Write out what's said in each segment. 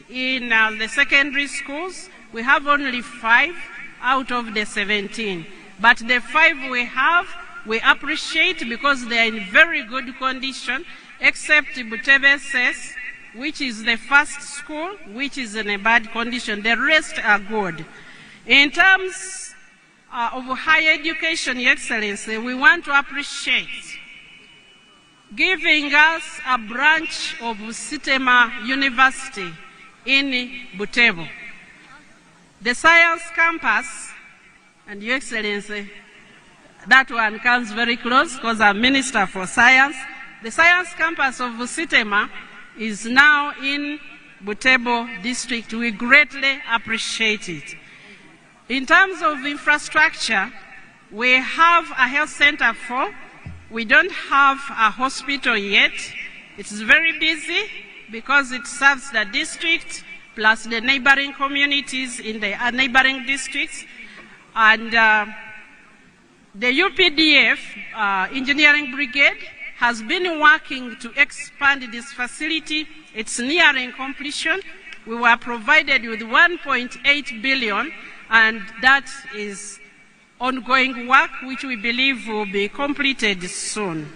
in the secondary schools. We have only 5 out of the 17. But the 5 we have, we appreciate because they are in very good condition, except Butebo, which is the first school, which is in a bad condition. The rest are good. In terms of higher education, Your Excellency, we want to appreciate giving us a branch of Sitema University in Butebo. The science campus, and Your Excellency, that one comes very close because I'm Minister for Science. The science campus of Sitema is now in Butebo district. We greatly appreciate it. In terms of infrastructure, we have a health center we don't have a hospital yet. It's very busy because it serves the district plus the neighboring communities in the neighboring districts. And the UPDF Engineering Brigade has been working to expand this facility. It's nearing completion. We were provided with 1.8 billion, and that is ongoing work which we believe will be completed soon.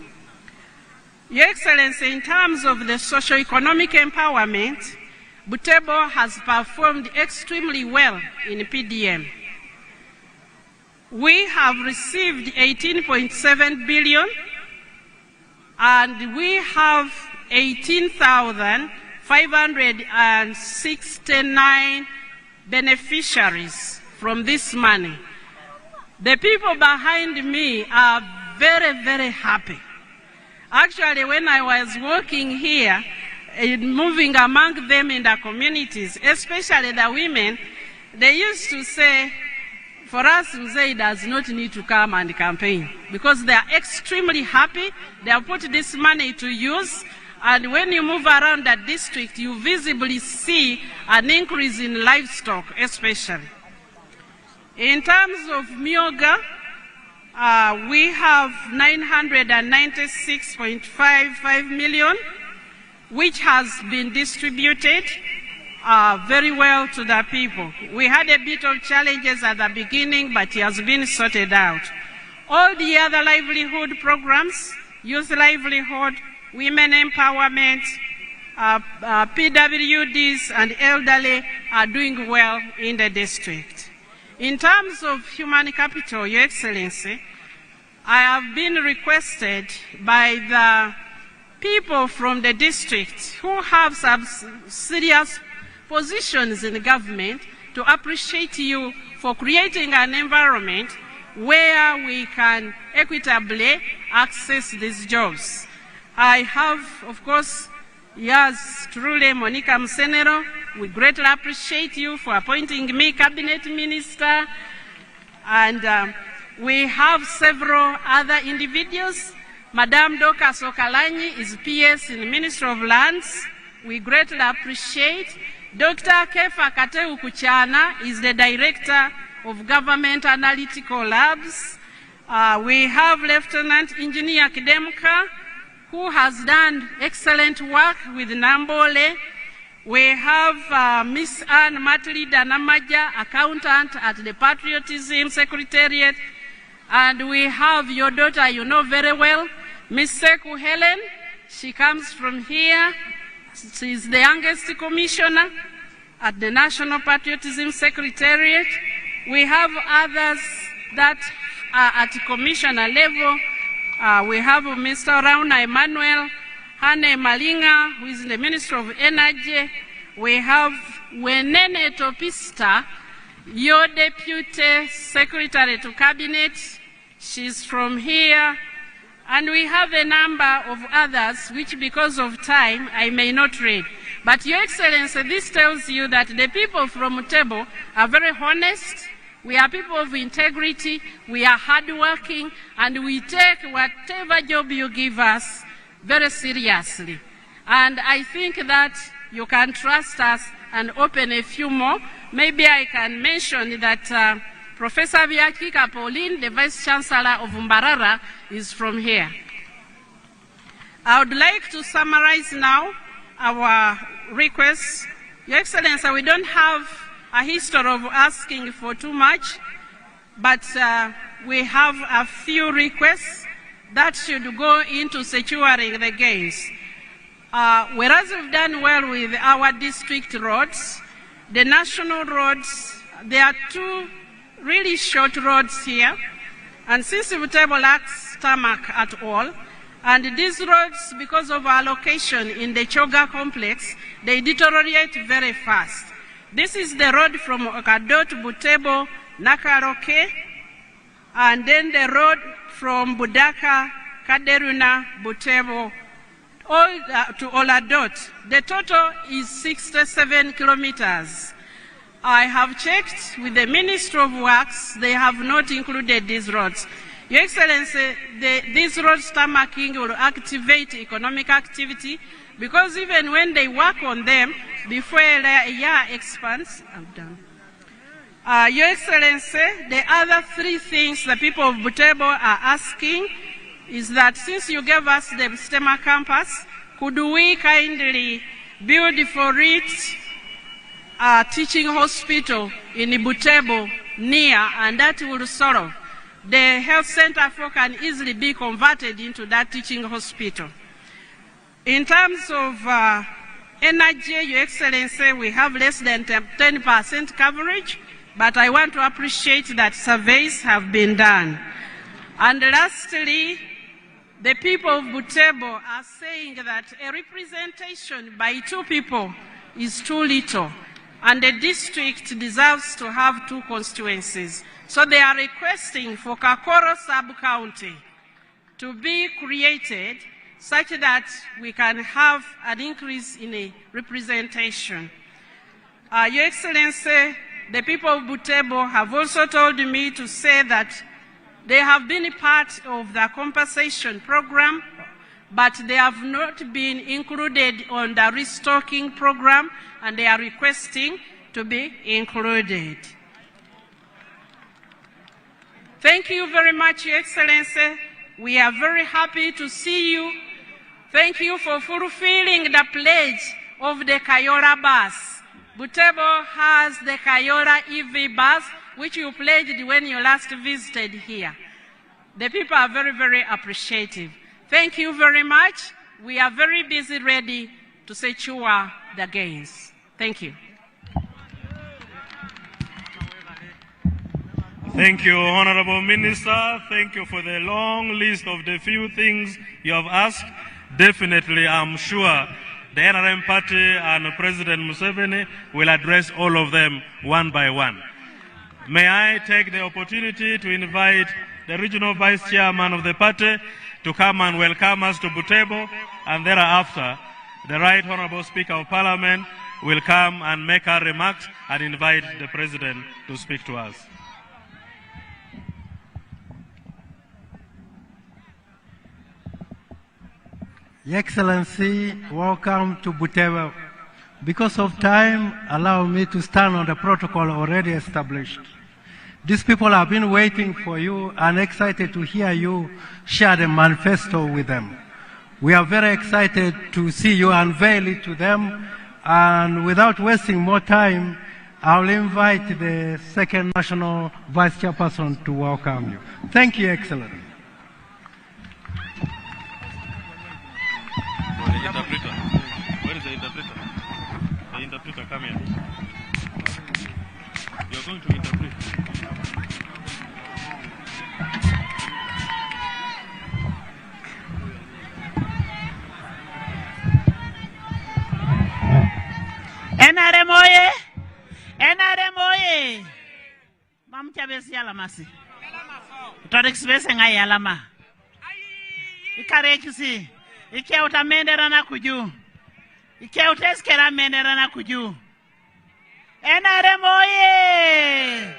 Your Excellency, in terms of the socio-economic empowerment, Butebo has performed extremely well in PDM. We have received 18.7 billion, and we have 18,569 beneficiaries from this money. The people behind me are very, very happy. Actually, when I was working here, moving among them in the communities, especially the women, they used to say, for us, Museveni does not need to come and campaign because they are extremely happy. They have put this money to use, and when you move around that district, you visibly see an increase in livestock, especially. In terms of Myoga, we have 996.55 million, which has been distributed very well to the people. We had a bit of challenges at the beginning, but it has been sorted out. All the other livelihood programs, youth livelihood, women empowerment, PWDs and elderly are doing well in the district. In terms of human capital, Your Excellency, I have been requested by the people from the district who have some serious positions in the government to appreciate you for creating an environment where we can equitably access these jobs. I have, of course, yes, truly, Monica Musenero, we greatly appreciate you for appointing me Cabinet Minister. And we have several other individuals. Madame Doka Sokalanyi is PS in the Ministry of Lands. We greatly appreciate. Dr. Kefa Kateu Kuchana is the Director of Government Analytical Labs. We have Lieutenant Engineer Kidemka, who has done excellent work with Nambole. We have Miss Anne Matlida Namaja, accountant at the Patriotism Secretariat. And we have your daughter, you know very well, Miss Seku Helen. She comes from here. She is the youngest commissioner at the National Patriotism Secretariat. We have others that are at commissioner level. We have Mr. Rauna Emmanuel, Hane Malinga, who is the Minister of Energy. We have Wenene Topista, your Deputy Secretary to Cabinet. She's from here. And we have a number of others, which because of time, I may not read. But Your Excellency, this tells you that the people from Butebo are very honest. We are people of integrity, we are hardworking, and we take whatever job you give us very seriously. And I think that you can trust us and open a few more. Maybe I can mention that Professor Viakika Pauline, the Vice Chancellor of Mbarara, is from here. I would like to summarize now our requests Your Excellency, we don't have a history of asking for too much, but we have a few requests that should go into securing the gains. Whereas we've done well with our district roads, the national roads, there are two really short roads here, and since Butebo lacks tarmac at all, and these roads, because of our location in the Choga complex, they deteriorate very fast. This is the road from Okado to Butebo, Nakaroke, and then the road from Budaka, Kaderuna, Butebo, all to Oladot. The total is 67 kilometers. I have checked with the Ministry of Works, they have not included these roads. Your Excellency, these roads tarmacking will activate economic activity, because even when they work on them, before a year expands, I'm done. Your Excellency, the other three things the people of Butebo are asking is that since you gave us the STEMA campus, could we kindly build for it a teaching hospital in Butebo near, and that will solve. The health center can easily be converted into that teaching hospital. In terms of energy, Your Excellency, we have less than 10% coverage, but I want to appreciate that surveys have been done. And lastly, the people of Butebo are saying that a representation by 2 people is too little, and the district deserves to have 2 constituencies. So they are requesting for Kakoro sub-county to be created such that we can have an increase in a representation. Your Excellency, the people of Butebo have also told me to say that they have been a part of the compensation program, but they have not been included on the restocking program, and they are requesting to be included. Thank you very much, Your Excellency. We are very happy to see you. Thank you for fulfilling the pledge of the Kayola bus. Butebo has the Kayola EV bus, which you pledged when you last visited here. The people are very, very appreciative. Thank you very much. We are very busy, ready to secure the gains. Thank you. Thank you, Honorable Minister. Thank you for the long list of the few things you have asked. Definitely, I'm sure the NRM party and President Museveni will address all of them one by one. May I take the opportunity to invite the regional vice chairman of the party to come and welcome us to Butebo, and thereafter, the Right Honorable Speaker of Parliament will come and make her remarks and invite the President to speak to us. Your Excellency, welcome to Butebo. Because of time, allow me to stand on the protocol already established. These people have been waiting for you and excited to hear you share the manifesto with them. We are very excited to see you unveil it to them, and without wasting more time, I'll invite the second national vice chairperson to welcome you. Thank you, Excellency. Interpreter. Where is the interpreter? The interpreter, come here. You're going to interpret. NRM oye! NRM oye! Mamcha besi yalamasi. Utodexpress ngai yalama. Ikarechisi. Ike utamenderana kuju. Ike uteskera menderana kuju. NRM oye!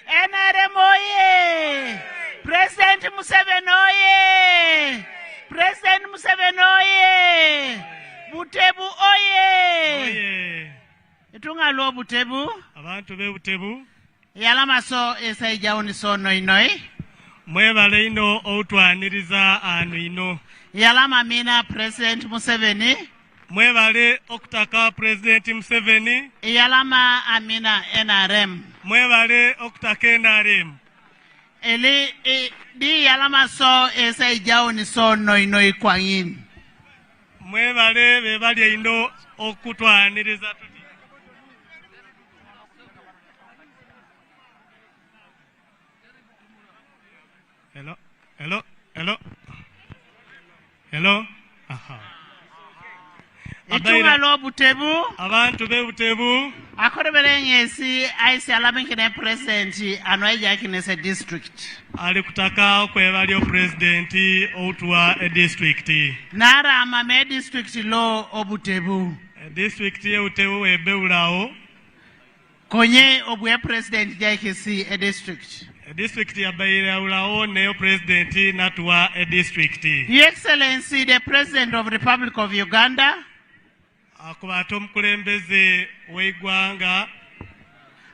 NRM oye! President Museveni oye! President Museveni oye! Butebo oye! Oye! Itunga lo Butebo. Abantu be Butebo. Yalama so esaijawuni so noinoi. Mwebale ino outwaniriza anu ino. Yalama mina President Museveni. Mwebale okutaka President Museveni. Yalama amina NRM. Mwebale okutaka NRM. Eli di yalama so esa ijao ni so noinoi kwangin. Mwebale bebali indo okutwaniriza tuti. Hello, hello, hello, hello. Aha. Itunga lo Butebo. Abantu be Butebo. Akorebele ngesi aisi alabinkine president anwaija kinese district. Alikutaka okwebali o president outwa a district. Nara amame district lo Obutebo. District ye Butebo ebeulao. Konye obuye president jaikisi a district. District ya Baira ulao neo president natwa a district. Your Excellency, the President of the Republic of Uganda. Akubato mkulembeze weigwanga.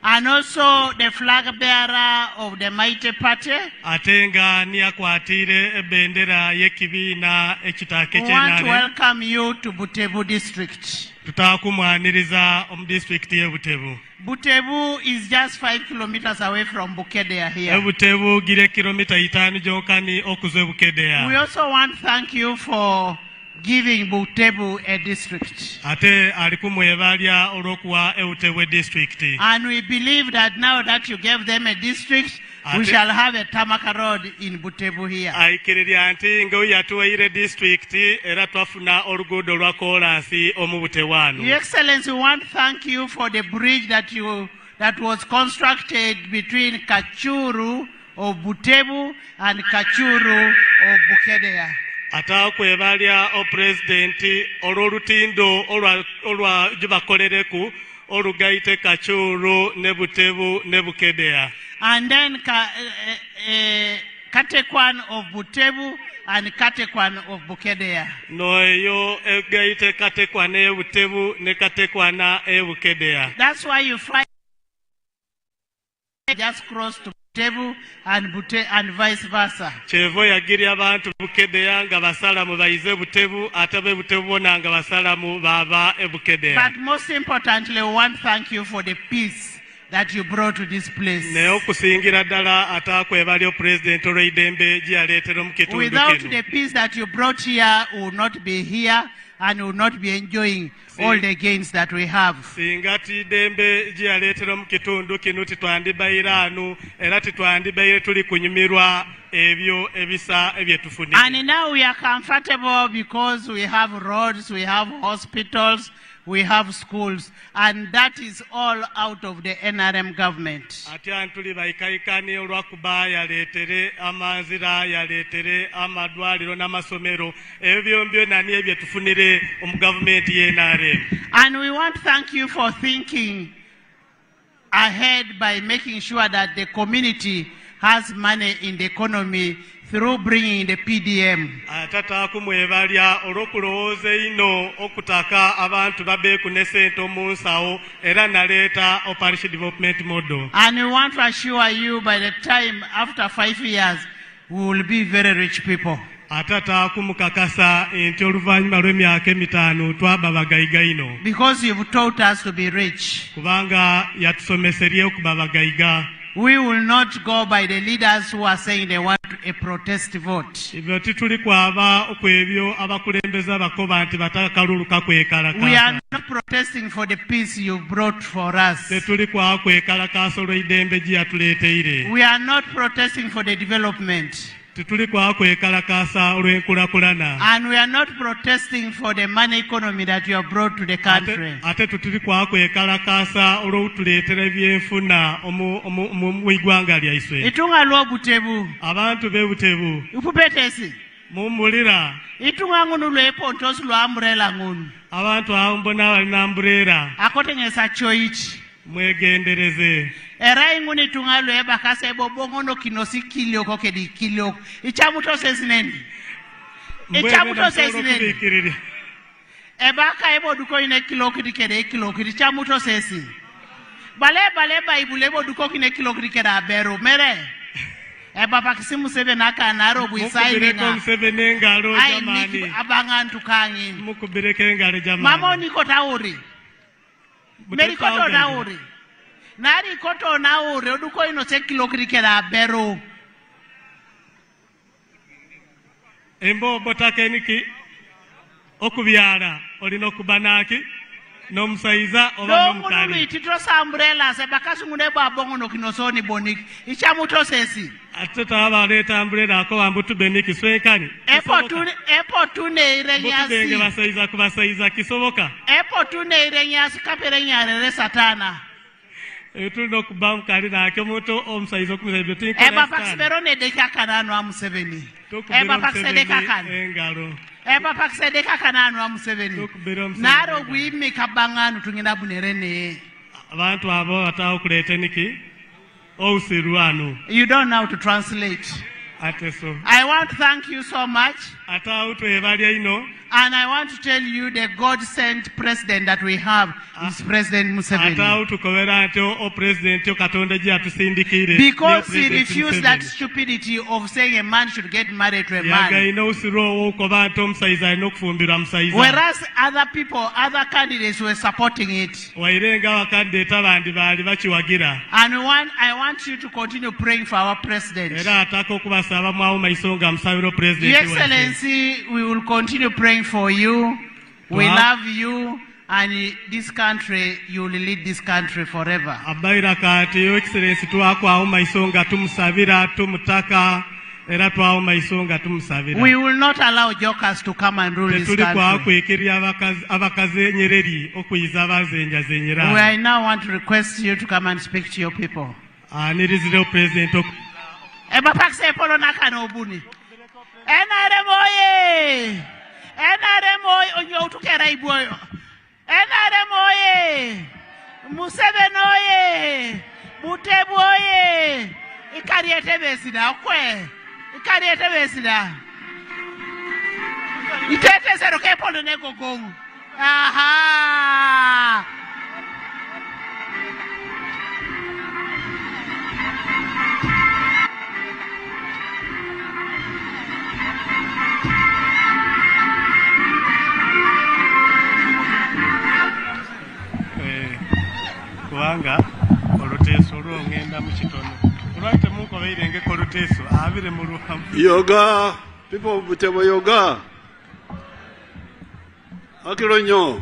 And also the flag bearer of the mighty party. Atenga ni akwatire bendera yekibina ekitake We want to chenare. welcome you to Butebo district. Tutakumwaniriza district ye Butebo. Butebo is just 5 kilometers away from Bukedea here. Butebo gire kilomita 5 jonkani okuzwe Bukedea. We also want to thank you for giving Butebo a district. Ate alikumwebalya olwokuwa Butebo district. And we believe that now that you gave them a district, we shall have a Tamaka road in Butebo here. Aikiriria anti ngo yatuwaire district era twafuna oluguudo lwa kolansi omu Butewanu. Your Excellency, we want to thank you for the bridge that was constructed between Kachuru of Butebo and Kachuru of Bukedea. Ata kwebalya o president olwolutindo olwa jibakolereku olugaite Kachuru ne Butebo ne Bukedea. And then Katekwan of Butebo and Katekwan of Bukedea. Noyo egaite Katekwana e Butebo ne Katekwana e Bukedea. That's why you fly just cross to Butebo and vice versa. Chevo yagiri abantu Bukedea nga basala mu bayize Butebo atabe Butebo nanga basala mu baba e Bukedea. But most importantly, we want to thank you for the peace that you brought to this place. Without the peace that you brought here, we will not be here and will not be enjoying all the gains that we have. And now we are comfortable because we have roads, we have hospitals, we have schools, and that is all out of the NRM government. And we want to thank you for thinking ahead by making sure that the community has money in the economy through bringing the PDM. And we want to assure you by the time after 5 years, we will be very rich people. Because you've taught us to be rich. We will not go by the leaders who are saying they want a protest vote. We are not protesting for the peace you brought for us. We are not protesting for the development. And we are not protesting for the money economy that you have brought to the country. Itunga lo Butebo. Abantu be Butebo. Upupetesi. Mumulira. Itunga ngunu lo epontos lo umbrella ngunu. Abantu mbona walina umbrella. Akotengesa choichi. Mwegendereze. Era inguni tunga lo eba kase bongono kinosi kilio koke di kilio. Ichamuto sesineni. Ichamuto sesineni. Eba ka ebo duko ine kilo kidikere kilo kidichamuto sesi. Bale ba ibulebo duko kine kilo kidikere abero mere. Papa kisi Museveni akanaro bwisaininga. Museveni engalo jamani. Ai abangantu kangini. Mukubireke engalo jamani. Mama niko tauri. Merikoto nauri. Nari koto nauri oduko ino sekilo krikera bero. Embo botake niki okubyala olina okubanaki n'omusaiza oba n'omukali. N'omuntu titosa umbrella se bakasi ngune babongo no kinosoni boniki. Ichamuto sesi. Ate taba leta umbrella ko ambutu beniki swekani. Epo tune irenyasi. Butenge basaiza kubasaiza kisoboka. Epo tune irenyasi kapere nyarere satana. Etuno kubamkali na kyomoto omusaiza okumuzaiza tinko. Eba paksperone deka kanano wa Museveni. Eba paksedeka kan. Engalo. Eba paksedeka kanano wa Museveni. Naro gwimi kabanganu tungina bunerene. Abantu abo batao kulete niki ousiruano. You don't know how to translate. Ateso. I want to thank you so much. Atao to evalia ino. And I want to tell you the God-sent president that we have is President Museveni. Because he refused that stupidity of saying a man should get married to a man. Whereas other people, other candidates were supporting it. And I want you to continue praying for our president. Your Excellency, we will continue praying for you. We love you, and this country, you will lead this country forever. We will not allow jokers to come and rule this country. I now want to request you to come and speak to your people. NRM oye! NRM oye! Onyo utukera iboyo. NRM oye! Museveni oye! Butebo oye! Ikariete besida okwe. Ikariete besida. Itete seroke polo neko gongu. Aha! Wanga oluteso lwongenda mu kitono olwaite muko beirenge ko luteso abire mu ruhambu yoga people of Butebo yoga akironyo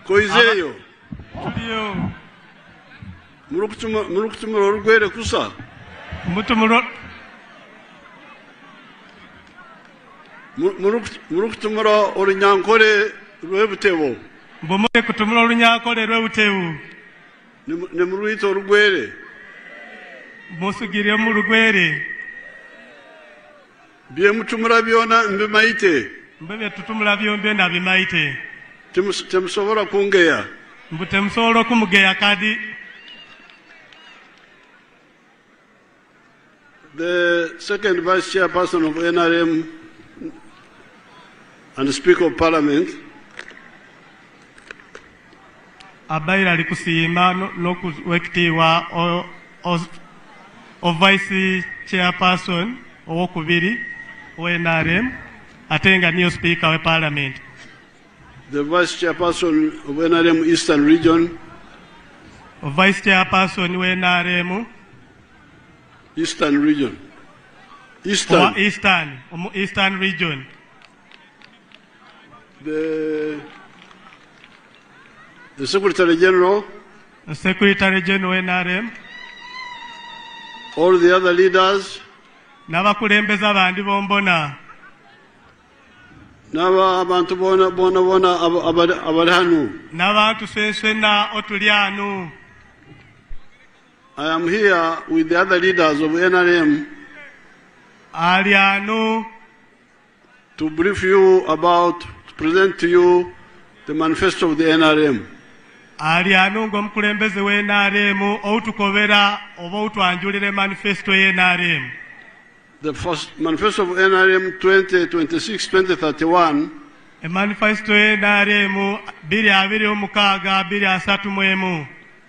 koizeyo tuliyo murukutumura olugwere kusa murukutumura olunyankole lw'Ebutebo Bomole kutumula olunyakole lw'Ebutebo ne muruito olugwere musugire mu lugwere bye mutumura byona mbimaite mbebe tutumula byombe na bimaite temusobola kungeya mbutemusobola kumugeya kadi. The second vice chairperson of NRM and the Speaker of Parliament abaira alikusima n'okuwekitiibwa o vice chairperson owokubiri o NRM ate nga niyo speaker we parliament. The vice chairperson of NRM Eastern Region. O vice chairperson we NRM Eastern Region. Eastern Region. The Secretary General. The Secretary General NRM. All the other leaders. N'abakulembeze abandi bombona. N'abantu bona abali hanu. N'abantu sweswena otuli hanu. I am here with the other leaders of NRM to brief you about, to present to you the manifesto of the NRM. The first manifesto of NRM 2026-2031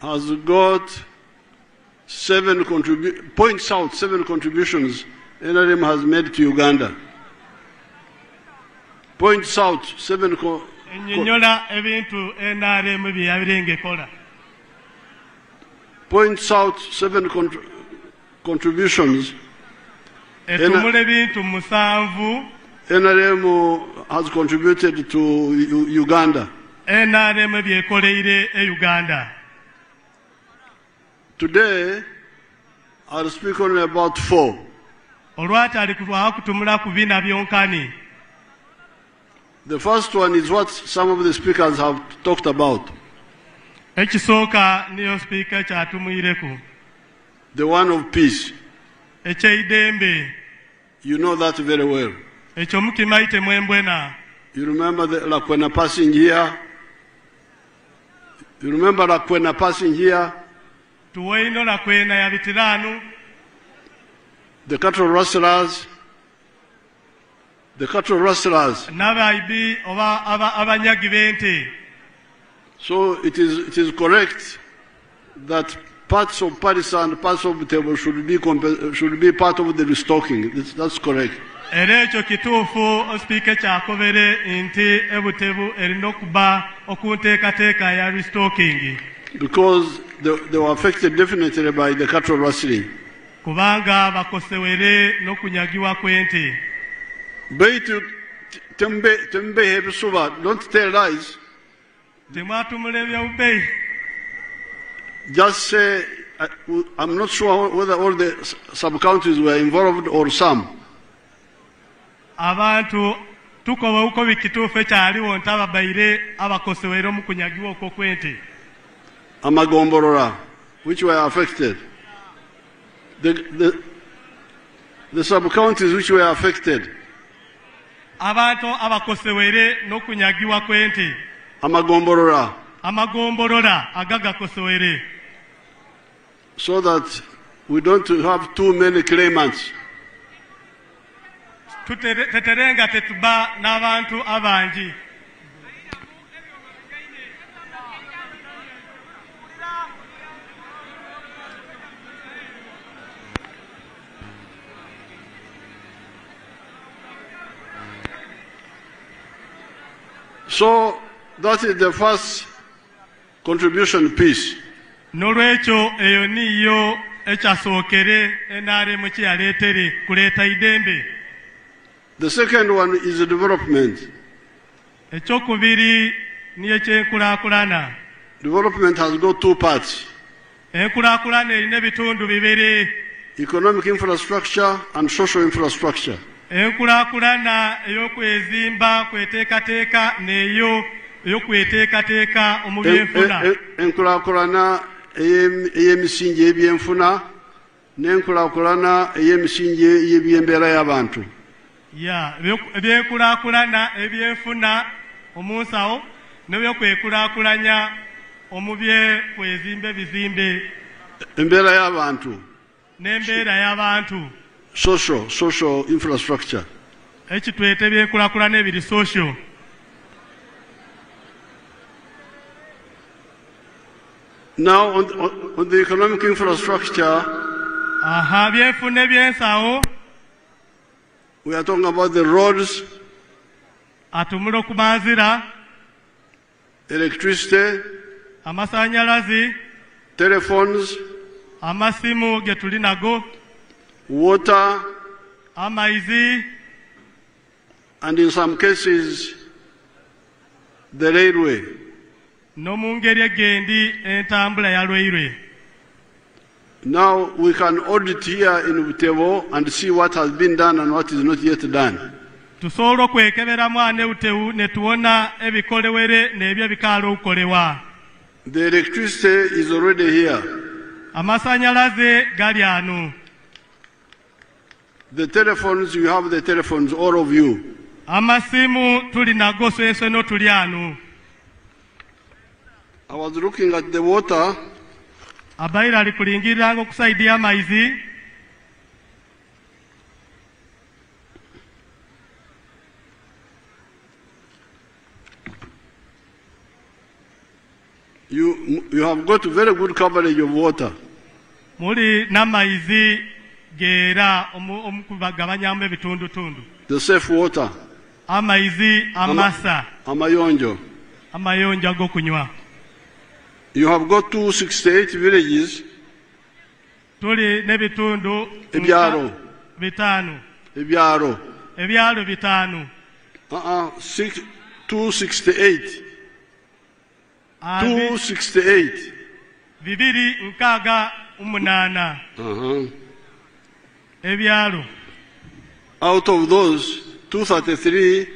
has got point south 7 contributions NRM has made to Uganda. Point south 7 point south 7 contributions NRM has contributed to Uganda. Today, I'll speak only about 4. The first one is what some of the speakers have talked about. The one of peace. You know that very well. You remember the Lakwena passing here? You remember Lakwena passing here? The cattle rustlers. The cattle rustlers. So it is correct that parts of Parisa and parts of Butebo should be part of the restocking. That's correct. Because they were affected definitely by the cattle rustling. Don't tell lies. Just say, I'm not sure whether all the sub-counties were involved or some. Amagomborora, which were affected. The sub-counties which were affected. Amagomborora. So that we don't have too many claimants. So that is the first contribution piece. The second one is the development. Development has got 2 parts. Economic infrastructure and social infrastructure. Enkulakulana eyokwezimba kweteekateeka neyo eyokweteekateeka omubyenfuna. Enkulakulana ey'emisingi y'ebyenfuna n'enkulakulana ey'emisingi y'ebyembeera y'abantu. Ebyekulakulana ebyenfuna omunsawo n'ebyokwekulakulanya omubyekwezimba ebizimbe. Embeera y'abantu. N'embeera y'abantu. Social infrastructure. Now on the economic infrastructure, we are talking about the roads, electricity, telephones, water, and in some cases, the railway. Now we can audit here in Butebo and see what has been done and what is not yet done. The electricity is already here. The telephones, you have the telephones, all of you. I was looking at the water. You have got very good coverage of water. Muli n'amaizi geera omukubagabanyaamu ebitundutundu. The safe water. Amaizi amasa. Amayonjo. Amayonjo ag'okunywa. You have got 268 villages. Tuli n'ebitundu ebyalo bitaano. Ebyalo bitaano. 268. 268. Bibiri nkaaga umunana. Ebyalo. Out of those 233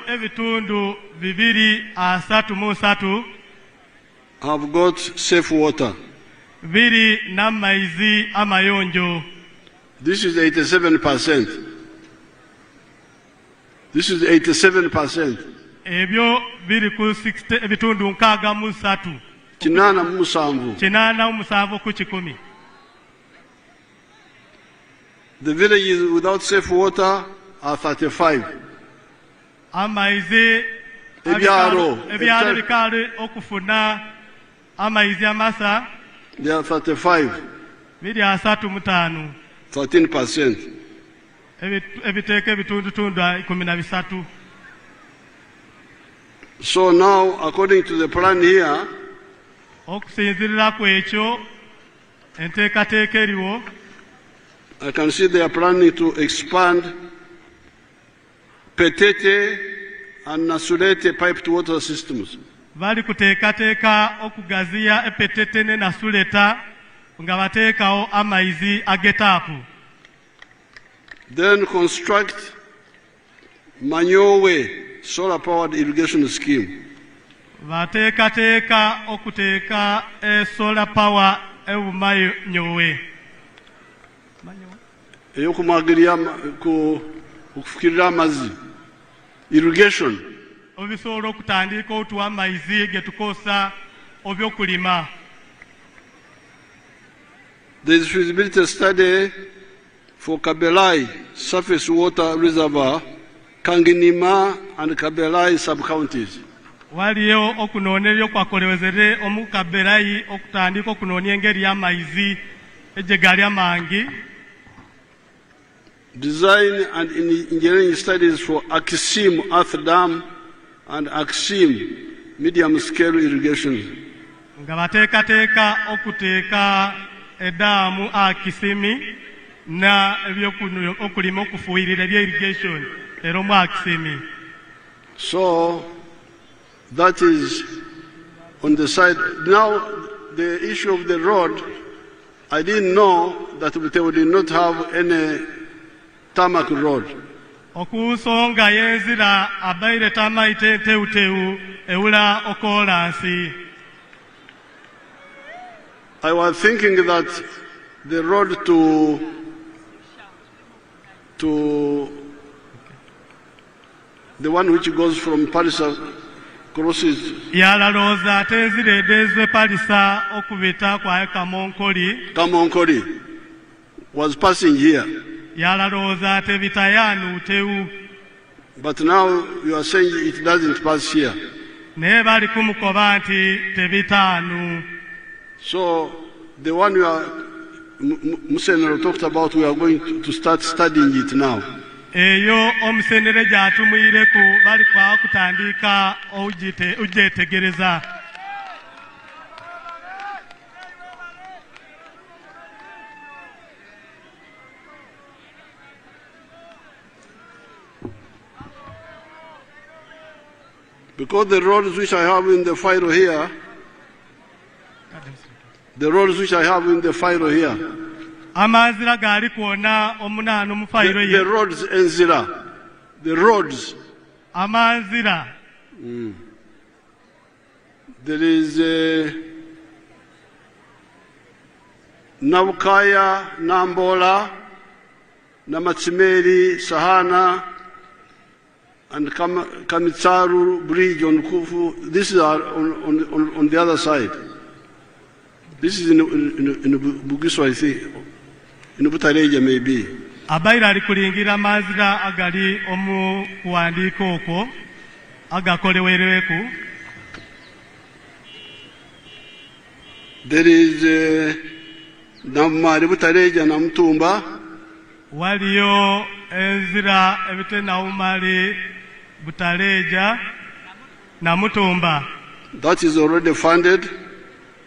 ebitundu bibiri asatu mu satu have got safe water. Biri n'amaizi amayonjo. This is 87%. This is 87%. Ebyo biri ku 60 ebitundu nkaaga mu satu. Kinana musanvu. Kinana musanvu ku 10. The villages without safe water are 35. Amaizi ebyalo bikali okufuna amaizi amasa. They are 35. Biri asatu mutaano. 13%. Ebiteeka ebitundutundu 13. So now, according to the plan here, okusinzirira ku ekyo enteekateeka eriwo, I can see they are planning to expand Petete and Nasulete piped water systems. Bali kuteekateeka okugaziya Epetete ne Nasuleta nga bateekawo amaizi agetaapu. Then construct Manyowe solar powered irrigation scheme. Bateekateeka okuteeka solar power Manyowe. Eyokumwagirira okufukirira amazzi. Irrigation. Obisobola okutandika otuwa amaizi getukozesa obyokulima. There is feasibility study for Kabelai surface water reservoir, Kanginima and Kabelai sub-counties. Waliyo okunoonya ebyokwakolewezere omu Kabelai okutandika okunoonya engeri y'amaizi ejegali amangi. Design and engineering studies for Akisim Earth Dam and Akisim medium scale irrigation. Nga bateekateeka okuteeka edaamu Akisimi na okulima okufuuyirira ebya irrigation era omu Akisimi. So that is on the side. Now the issue of the road, I didn't know that Butebo did not have any tarmac road. Okusonga yenzira abaire tamaite teuteu eula okolansi. I was thinking that the road to the one which goes from Parisa crosses. Yalaloza tenzire edezwe Parisa okubita kwa Kamonkoli was passing here. Yalaloza tebitayanu teu. But now you are saying it doesn't pass here. Ne bali kumukoba nti tebitanu. So the one you are Museveni talked about, we are going to start studying it now. Eyo omusenere gyatumuyireku bali kwa kutandika ujetegereza. Because the roads which I have in the file here, the roads which I have in the file here, amazira gali kuona omunano mu file ye. The roads enzira, the roads. Amazira. There is Nabukaya, Nambola, Namatsimeri, Sahana, and Kamitsaru Bridge on Kufu. These are on the other side. This is in Bugiso, I think. In Butareja, maybe. Abaira alikulingira mazira agali omu kuandiko oko agakolewereweku. There is Namari Butareja Namtumba. Waliyo enzira ebite Naumali Butareja Namutumba. That is already funded.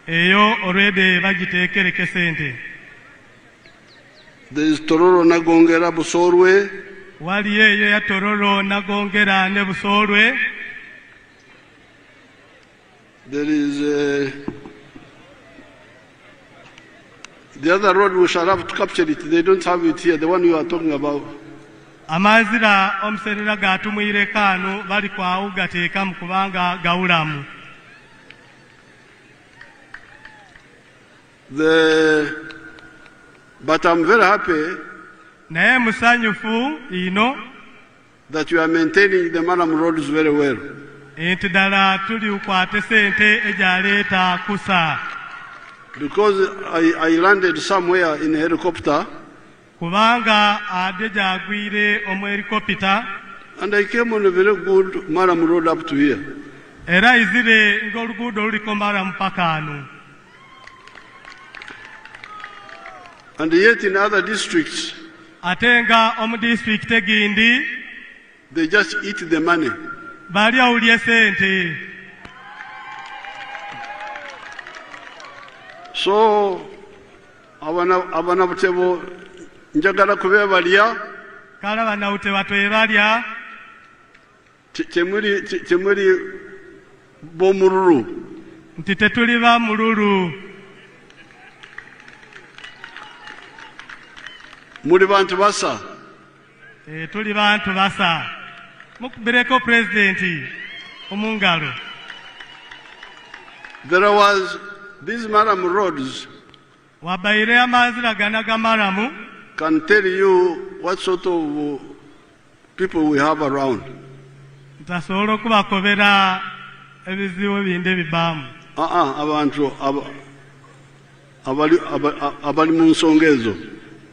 Eyo already bagitekereke sente. There is Tororo Nagongera Busorwe. Waliyo eyo ya Tororo Nagongera ne Busorwe. There is the other road we shall have to capture it. They don't have it here, the one you are talking about. Amazira omserera gatumwire kanu bali kwa ugateeka mu kubanga gaulamu. But I'm very happy naye musanyufu ino that you are maintaining the Maram roads very well. Enti ddala tuli ukwate sente ejaleeta kusa. Because I landed somewhere in a helicopter. Kubanga ade jagwire omu helicopter. And I came on a very good Maram road up to here. Era izire ng'oluguudo luliko Maram paka anu. And yet in other districts, atenga omu district egindi, they just eat the money. Bali awulye sente. So, abana Butebo njagala kubebalya. Kala bana Butebo twebalya. Temuli bomululu. Nti tetuli ba mululu. Muli bantu basa. Tuli bantu basa. Mukubireko presidenti omungalo. There was these Maram roads. Wabaire amazira ganaga Maramu. Can tell you what sort of people we have around. Ntasobola okubakobera ebizibu bindi ebibamu. Abantu abali mu nsonga ezo.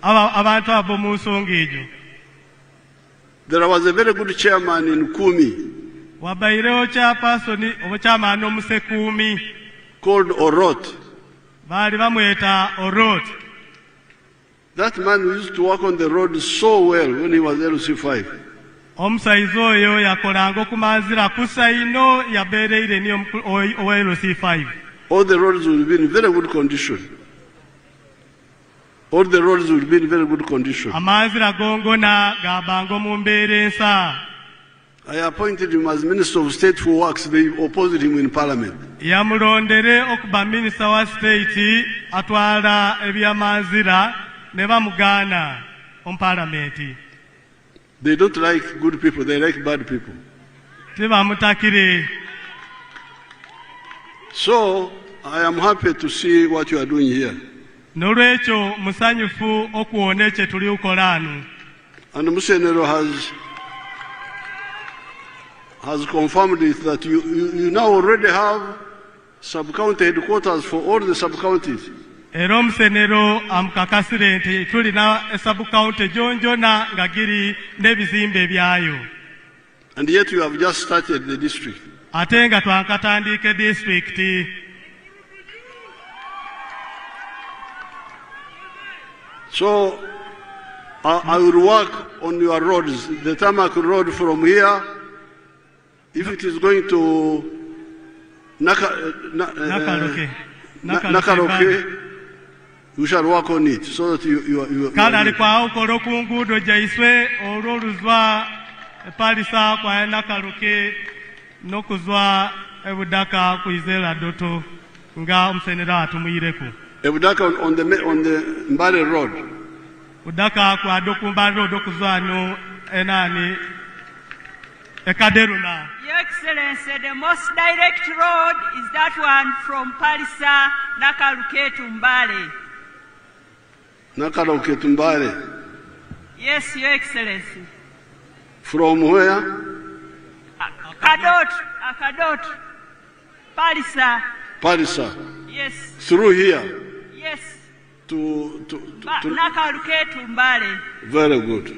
Abantu abo mu nsonga ejo. There was a very good chairman in Kumi. Wabairewo chairperson obuchairman omusekumi. Called Orot. Bali bamweta Orot. That man used to work on the road so well when he was LC5. Omusaizo oyo yakolanga okumanzira kusa ino yabeereire ni owa LC5. All the roads will be in very good condition. All the roads will be in very good condition. Amazira gongona gabango mu mbeera ensa. I appointed him as Minister of State for Works. They opposed him in Parliament. Yamulondere okuba Minister wa State atwala ebyamazira ne bamugana on Parliament. They don't like good people, they like bad people. Tebamutakire. So, I am happy to see what you are doing here. Nolwekyo musanyufu okuwona kye tuli ukola anu. And Museveni has confirmed it that you now already have sub-county headquarters for all the sub-counties. Era Omusenero amukakasire nti tulina sub-county jonjona nga giri n'ebizimbe byayo. And yet you have just started the district. Ate nga twankatandika district. So, I will work on your roads. The tarmac road from here, if it is going to Nakaroke, we shall work on it so that you Kala alikwa ukoro kungudo jaiswe ororuzwa palisa kwa Nakaroke nokuzwa ebudaka kuizela doto nga Omusenera atumuyireku. Ebudaka on the Mbale road. Udaka kwa doku Mbale road okuzwano enani Ekaderuna. Your Excellency, the most direct road is that one from Palisa, Nakaruke to Mbale. Nakaruke to Mbale? Yes, Your Excellency. From where? Akadot. Palisa. Palisa? Yes. Through here? Yes. To Nakaruke to Mbale. Very good.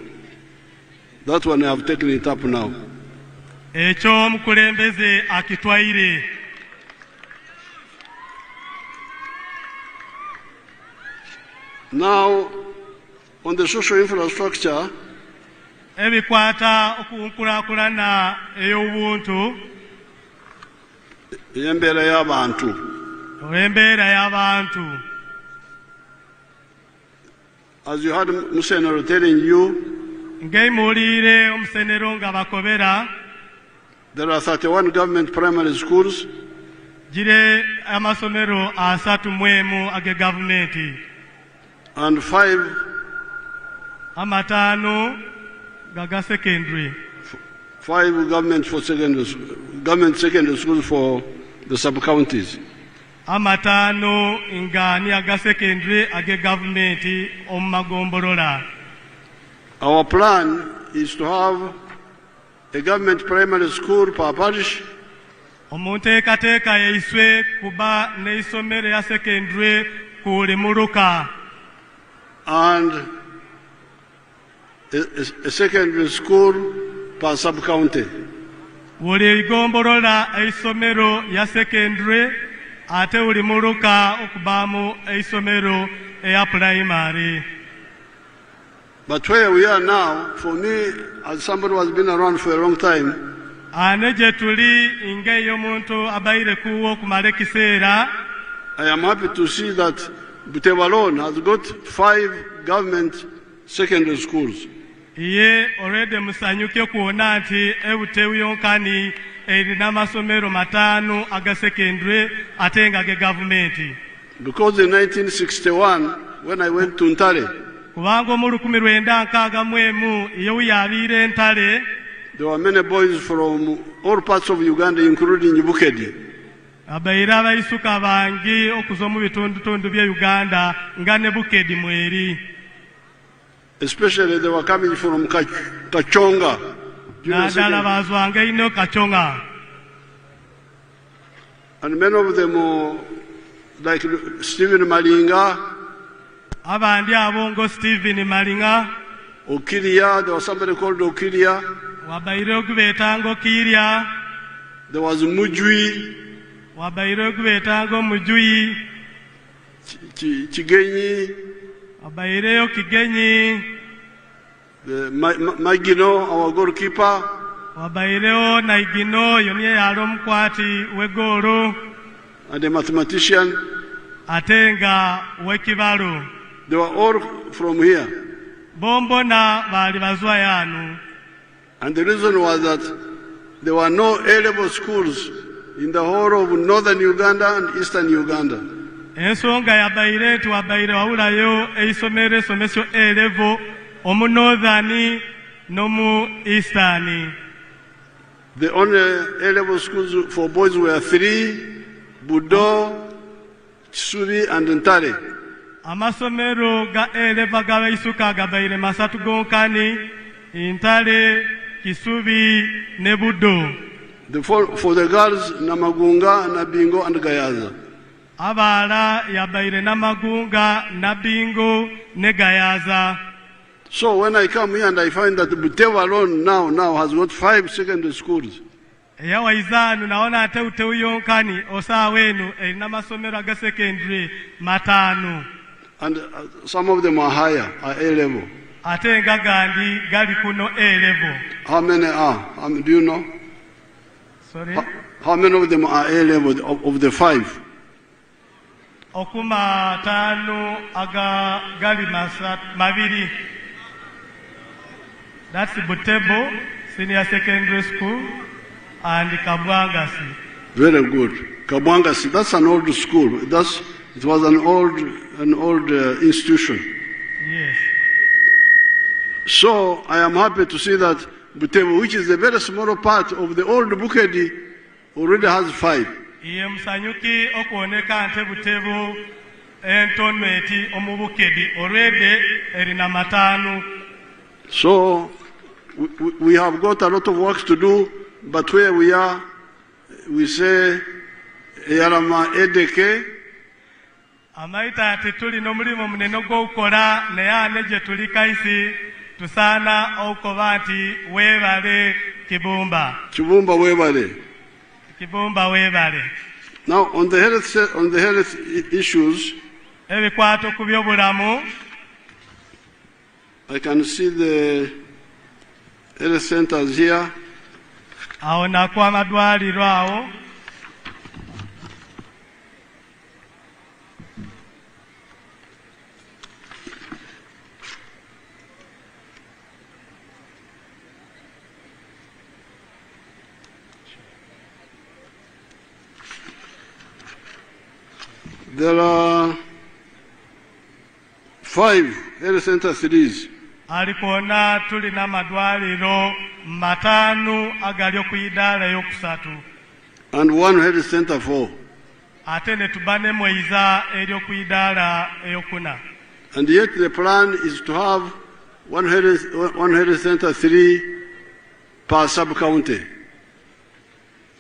That one I have taken it up now. Ekyo omukulembeze akitwaire. Now, on the social infrastructure, ebikwata okunkulakulana ey'obuntu embeera y'abantu. embeera y'abantu. As you heard Museveni telling you, ng'emuwulire omusenero nga bakobera, there are 31 government primary schools. gire amasomero 31 age gavumenti. And 5 amataano gaga secondary. 5 government secondary schools for the sub-counties. amataano nga ni aga secondary age gavumenti omu magombolola. Our plan is to have a government primary school per parish. Omunteekateeka yaiswe kuba n'eisomero ya secondary ku Limuluka. And a secondary school per sub-county. Buli gombolola eisomero ya secondary ate buli Muluka okubaamu eisomero eya primary. But where we are now, for me, as somebody who has been around for a long time, ane gye tuli ng'ey'omuntu abaire kuwo okumala ekiseera, I am happy to see that Butebo alone has got 5 government secondary schools. ye already musanyuke kuona nti Butebu yonkani erina amasomero 5 aga secondary ate nga ge gavumenti. Because in 1961, when I went to Ntale, kubanga mu 1961 yewu yabiire Ntale, there were many boys from all parts of Uganda, including Bukedi. abaire abaisuka bangi okuva mu bitundutundu bya Uganda nga ne Bukedi mweri. Especially they were coming from Kachonga. Naddala bazwanga ino Kachonga. And many of them, like Stephen Malinga, abandi abongo Stephen Malinga, Okiria, there was somebody called Okiria. wabaire okubetango Kiria, there was Mujui, wabaire okubetango Mujui, Chigenyi, wabaireyo Kigenyi, Magino, our goalkeeper, wabaireyo Naigino yoniye yali omukwati w'egoolo, and a mathematician. atenga w'ekibalo. They were all from here. Bombona bali bazwa yanu. And the reason was that there were no A-level schools in the whole of northern Uganda and eastern Uganda. Ensonga yabaire nti wabaire wawulayo eisomero esomesyo A-level omu northern n'omu eastern. The only A-level schools for boys were 3, Budo, Kisubi and Ntale. Amasomero ga A-level gabaisuka gabaire masatu gonkani, Ntale, Kisubi ne Budo. For the girls, Namagunga, Nabingo and Gayaza. Abala yabaire Namagunga, Nabingo ne Gayaza. So when I come here and I find that Butebo alone now has got 5 secondary schools. Eyawaizanu naona ate Butebu yonkani osawenu erina amasomero aga secondary 5. And some of them are higher, are A-level. Ate nga gandi gali kuno A-level. How many are? Do you know? Sorry? How many of them are A-level of the 5? Okuma 5 aga gali mabiri. That's Butebo Senior Secondary School and Kabwangasi. Very good. Kabwangasi, that's an old school. It was an old institution. Yes. So I am happy to see that Butebo, which is a very small part of the old Bukedi, already has 5. Iye musanyuki okuoneka nte Butebo entonweti omu Bukedi already erina 5. So we have got a lot of work to do, but where we are, we say, Yarama Edeke. Amaita ati tuli n'omulimu munene gw'okukola naye ane gye tuli kaisi tusaana okuba nti weebale Kibumba. Kibumba weebale. Kibumba weebale. Now on the health issues, ebikwata ku byobulamu. I can see the health centers here. Awo nako amadwaliro awo. There are 5 health center series. Arikuronda tulina amadwaliro 5 agali okuyidala yokusatu. And 1 health center 4. Ate ne tubane mwiza eri okuyidala eyokuna. And yet the plan is to have one health center 3 per sub-county.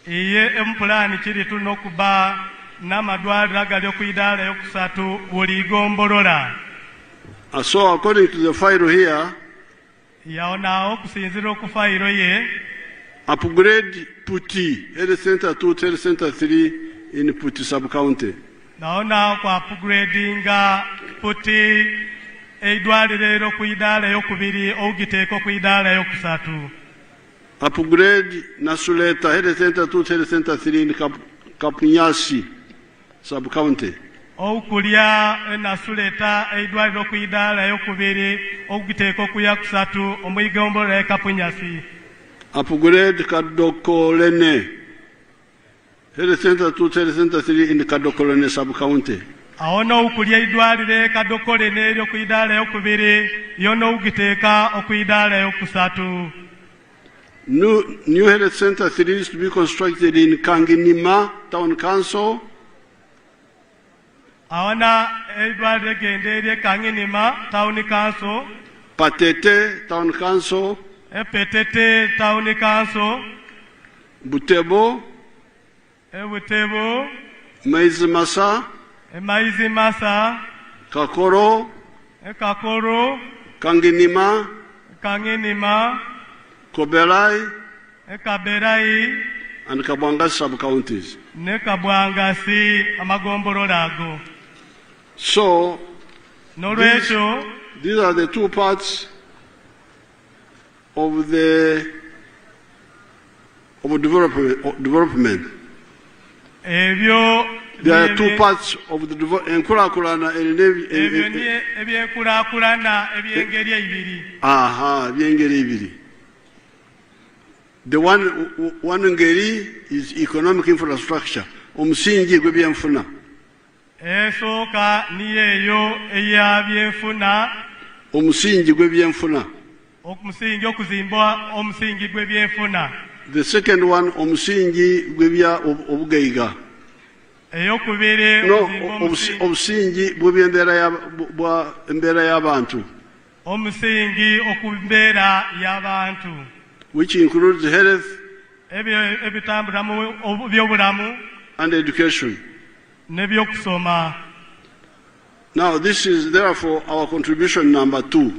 Iye empulani kiri tulina okuba n'amadwaliro agali okuyidala yokusatu buli gombolola. So according to the file here, yaona okusinzira ku file ye, upgrade Puti health center 2, health center 3 in Puti sub-county. Naona ku upgradinga Puti eidwaliro okuyidala yokubiri ogiteeka okuyidala yokusatu. Upgrade Nasuleta health center 2, health center 3 in Kapunyasi sub-county. Okulia Nasuleta eidwaliro okuyidala yokubiri ogiteeka okuyakusatu omwigombola Kapunyasi. Upgrade Kadokolene health center 2, health center 3 in Kadokolene sub-county. Awono okulia eidwaliro Kadokolene eryo okuyidala yokubiri yono ogiteeka okuyidala yokusatu. New health center 3 is to be constructed in Kanginima Town Council. Awana eidwaliro gendere Kanginima Town Council. Patete Town Council. Petete Town Council. Butebo. Butebo. Maizimasa. Maizimasa. Kakoro. Kakoro. Kanginima. Kanginima. Koberai. Kaberai. And Kabwangasi sub-counties. Ne Kabwangasi amagombolola. So, these are the 2 parts of the development. There are 2 parts of the development. Aha, the one ngeri is economic infrastructure. Omusingi gw'ebyenfuna. Esooka niyo eya byenfuna. Omusingi gw'ebyenfuna. Omusingi okuzimba omusingi gw'ebyenfuna. The second one omusingi gw'ebya obugaiga. Eyokubiri obusingi bw'embeera y'abantu. Omusingi okumbeera y'abantu. Which includes health and education. Now this is therefore our contribution number 2.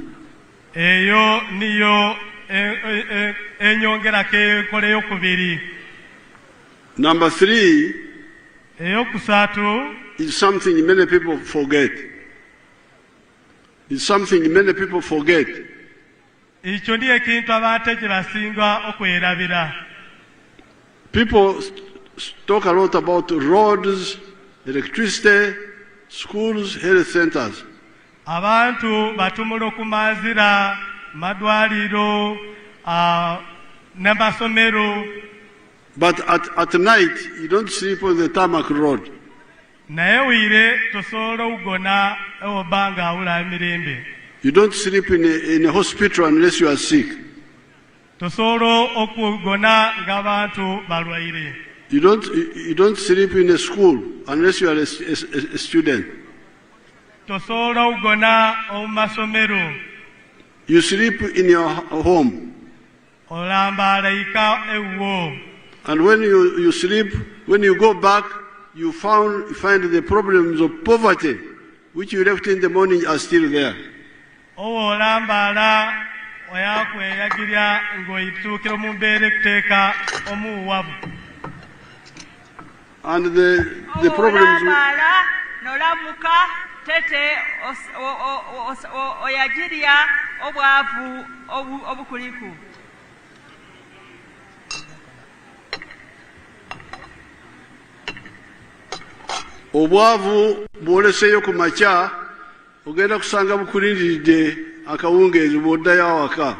Number 3 is something many people forget. It's something many people forget. People talk a lot about roads, electricity, schools, health centers. Abantu batumula okumazira madwaliro n'amasomero. But at night you don't sleep on the tarmac road. Naye wire tosobola okugona obanga awula emirembe. You don't sleep in a hospital unless you are sick. You don't sleep in a school unless you are a student. You sleep in your home. And when you sleep, when you go back, you find the problems of poverty, which you left in the morning, are still there. And the problems Tete oyagirya obwavu obukuliku. Obwavu bwoleseyo ku makya ogenda kusanga bukulindiridde akawungeezi bw'oddayo awaka.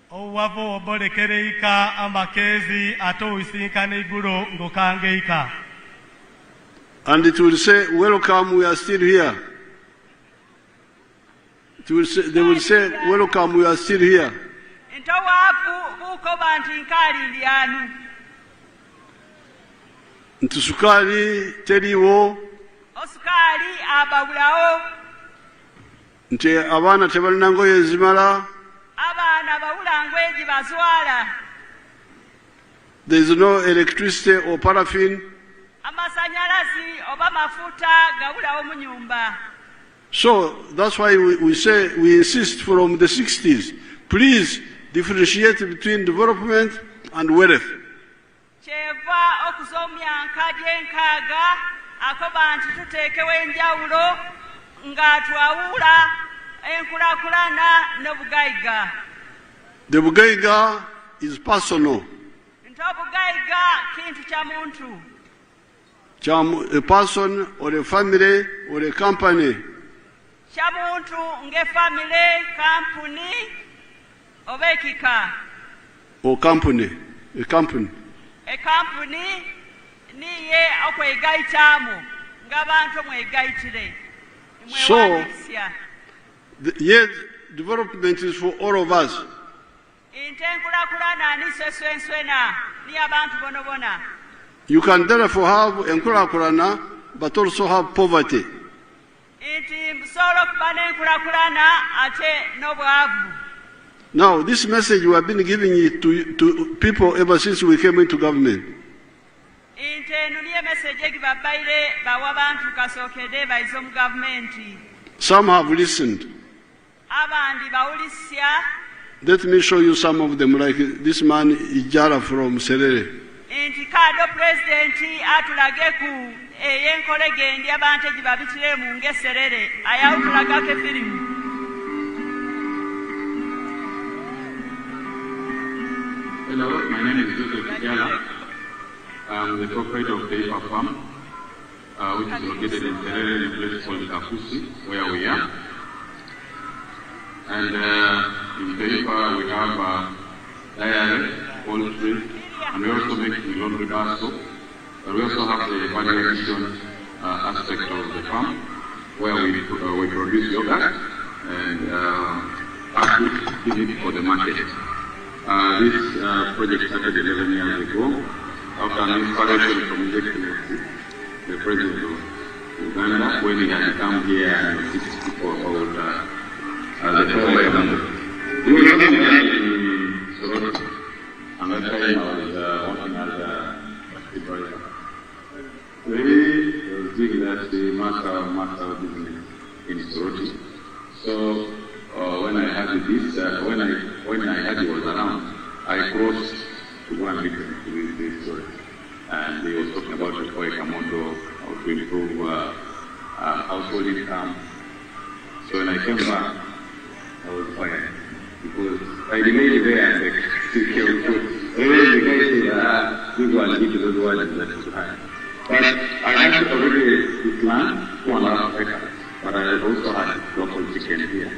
Obwavu obolekereika amakeezi ate oyisinkana iggulo ng'okangeika. And it will say, welcome, we are still here. It will say, they will say, welcome, we are still here. Nti sukali teriwo. Osukali abawulawo. Nti abaana tebalina ngoye ezimala. Abaana bawula ngoye bazwala. There is no electricity or paraffin. So that's why we say, we insist from the 60s, please differentiate between development and wealth. The bugaiga is personal. A person or a family or a company. Or company. A company. A company niye okwegaitamu ngabantu mwegaitire. So, yet development is for all of us. You can therefore have enkulakulana, but also have poverty. Now, this message we have been giving it to people ever since we came into government. Some have listened. Let me show you some of them, like this man Ijara from Serere. Hello, my name is Zuku. I'm the proprietor of the farm, which is located in Serere, in a place called Kafusi, where we are. And in Teipa we have dairy, poultry, and we also make laundry basket. But we also have the value addition aspect of the farm, where we produce yogurt and package for the market. This project started 11 years ago after an inspiration from His Excellency, the President of Uganda, when he had come here and teach people about the program. We were working in Soroti, and that time I was working as a supervisor. Really, I was doing that the master business in Soroti. So when I had this, when I had it was around, I crossed to go and meet this story. And he was talking about the Kamoto, how to improve household income. So when I came back, I was fired because I remained there and the guy said, you go and give those words that you had. But I had already this land, 2.5 acres, but I also had local chicken here.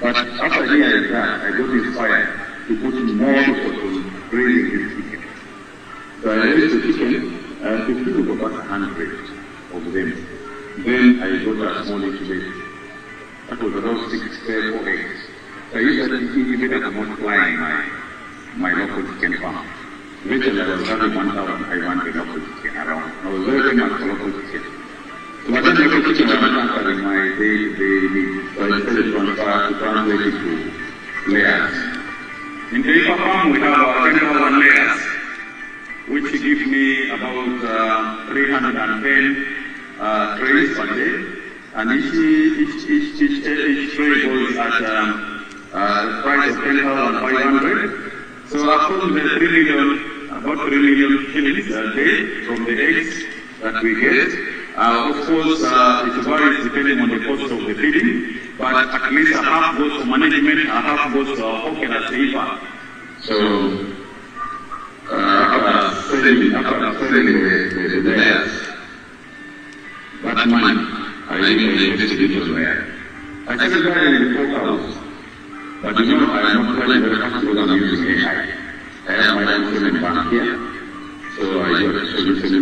But after hearing that, I got inspired to put more effort on raising this chicken. So I raised the chicken, I had to feed about 100 of them. Then I got a small incubator. That was around 6 4 eggs. So I used that incubator to multiply my local chicken farm. Eventually I was having 1,500 local chicken around. I was very famous for local chicken. So my local chicken was not answering my daily needs. So I decided to translate it to layers. In the Ipa farm we have 10,000 layers, which give me about 310 trays per day. And each tray goes at a price of 10,500. So after the 3 million, about 3 million shillings a day from the eggs that we get, Of course, it varies depending on the cost of the feeding, but at least a half goes to management, a half goes to our pocket as safer. So, after selling the layers, that money, I invested it elsewhere. I said that in the courthouse, but you know, I am not quite very comfortable I'm using AI. I have my own seven bank here, so I got a solution.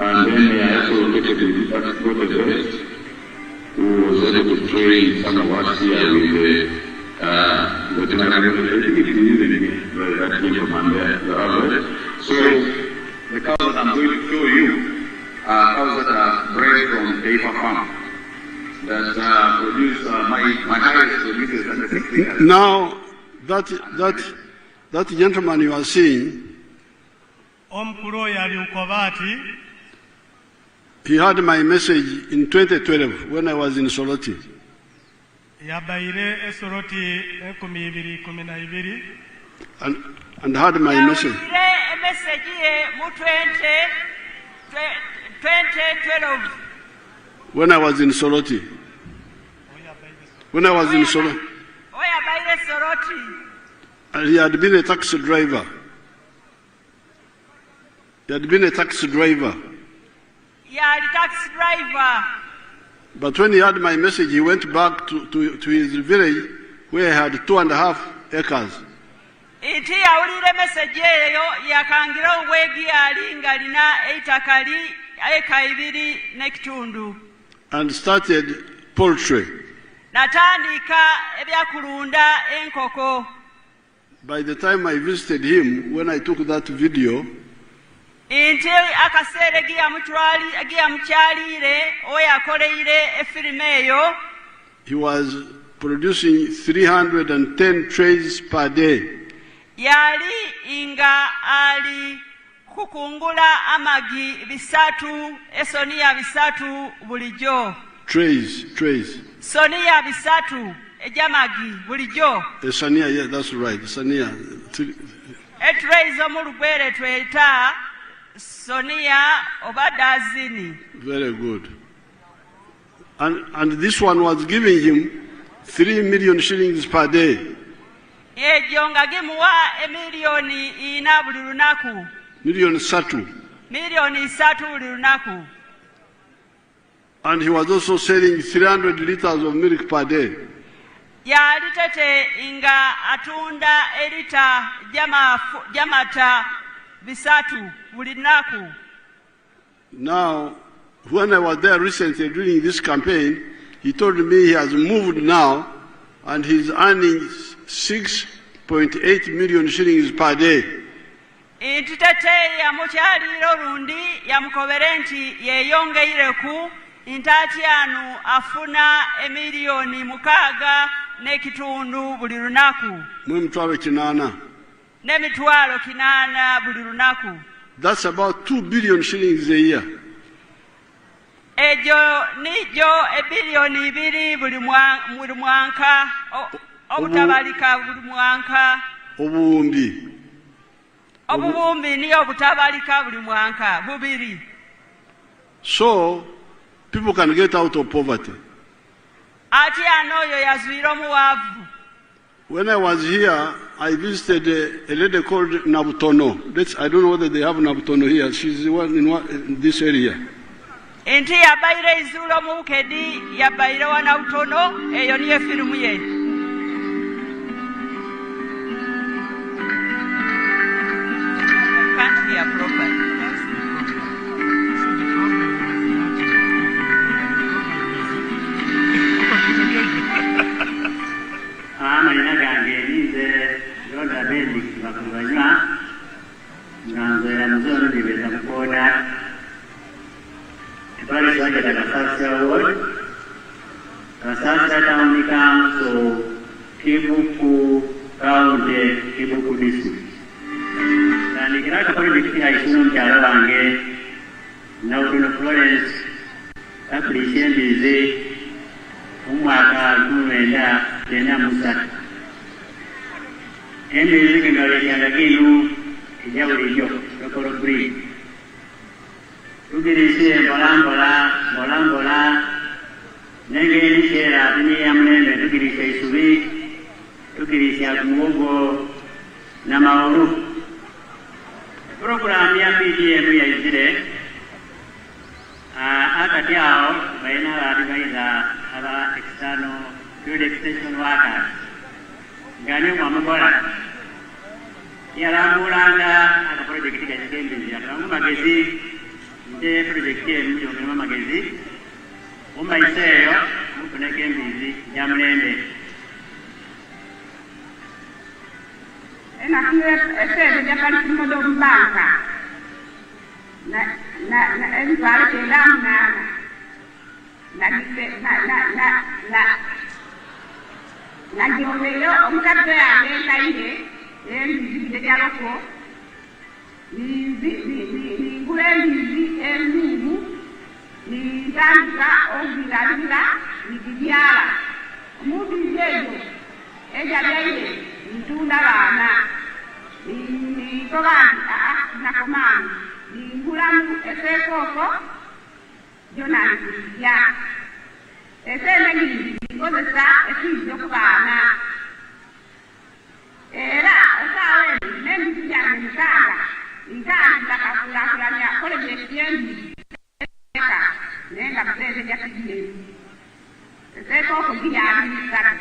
And then I also located the best, who was able to train some of us here with the general that came from the harvest. So the cows that I'm going to show you are cows that are bred from paper farm that produce my highest produces. Now that gentleman you are seeing, he heard my message in 2012 when I was in Soroti. And heard my message. When I was in Soroti. When I was in Soroti. And he had been a taxi driver. Taxi driver. But when he heard my message, he went back to his village where he had 2.5 acres. And started poultry. By the time I visited him, when I took that video, he was producing 310 trays per day. Trays. Sonia bisatu ejamagi bulijo. Sonia, yeah, that's right. Sonia. Trays omulugwere tweta Sonia obadazini. Very good. And this one was giving him 3 million shillings per day. Million satu. And he was also selling 300 liters of milk per day. Now, when I was there recently during this campaign, he told me he has moved now and he's earning 6.8 million shillings per day. That's about 2 billion shillings a year. So people can get out of poverty. When I was here, I visited a lady called Nabutono. I don't know whether they have Nabutono here. She's the one in this area. Can't hear properly. Tugirishe Bolambola, Nege Shera, Biniamne, Tugirishe Subi, Tugirisha Mugo, Namauru. Program Yambi Yambi Akatiao, Baina Radiva, other external field extension workers. Ganu Mamabora. Yaramuranga, and a project that came in the magazine, the project came to the magazine. Umbaiseo, Mukunake busy, Yamlende. And I said, the Japanese Modom Banka. Ngulamu eseko Jonas ya esene ngi ngoza esizwe kubana era osawe nembi ya ngaka takakula ya college yendi eka nenga mteze ya kijeni eseko kugia ni saka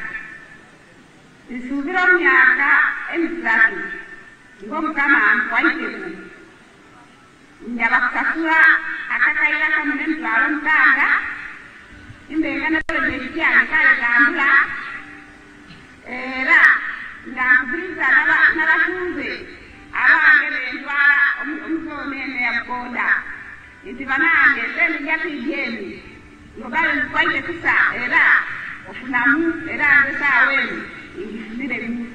isubira myaka emisatu ngom kama kwaite Nyabakasura akakaira kamune mtwalo mkanga imbenga na project ya kale kambula era ngakubiriza n'abatunze abange bentwala omusonene ya boda nti banange sente njatijeni ngobale nkwaite kusa era ofunamu era ngesawenu ingifunire mu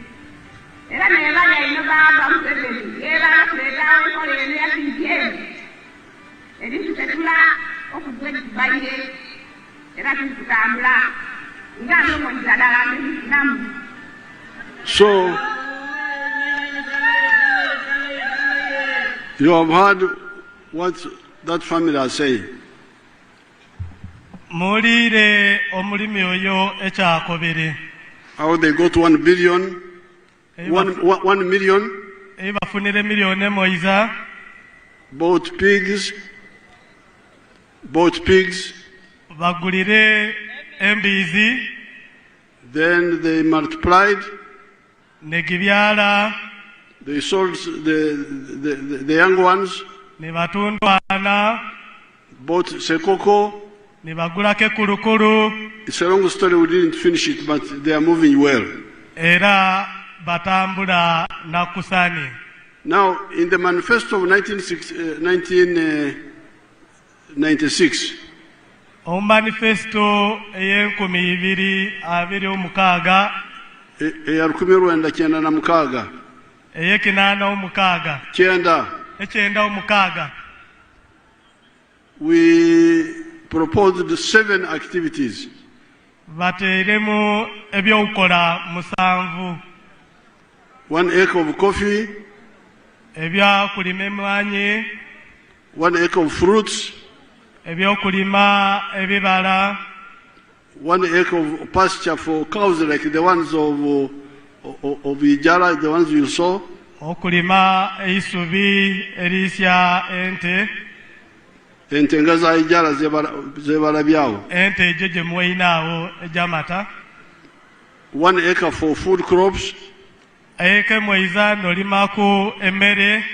era nebali ino baba Museveni era kuletawo enkolero ya kijeni eri tutetula okugwedi tubayire era tutambula nga n'omonyiza ddala namu. So you have heard what that family are saying. Mulire omulimi oyo ekyakobere. How they got 1 billion. 1 million bought pigs bagulire embizi then they multiplied negibyala they sold the young ones ne batundwana bought sekoko ne bagulake kulukulu. It's a long story, we didn't finish it, but they are moving well. Era batambula nakusani. Now, in the manifesto of 1996, manifesto eyenkumi ibiri abiri omukaga eyarukumi Rwanda kyenda na mukaga eyekinana omukaga ekyenda omukaga we proposed 7 activities. Bateremu ebyokukola musanvu. 1 acre of coffee, ebyakulima emwanyi, 1 acre of fruits, ebyokulima ebibala, 1 acre of pasture for cows like the ones of Ijara, the ones you saw. Okulima eisubi erisya ente. Ente nga za Ijara zebala byawo. Ente ejeje mwinawo ejamata. 1 acre for food crops. Eke mwiza nolimako emere.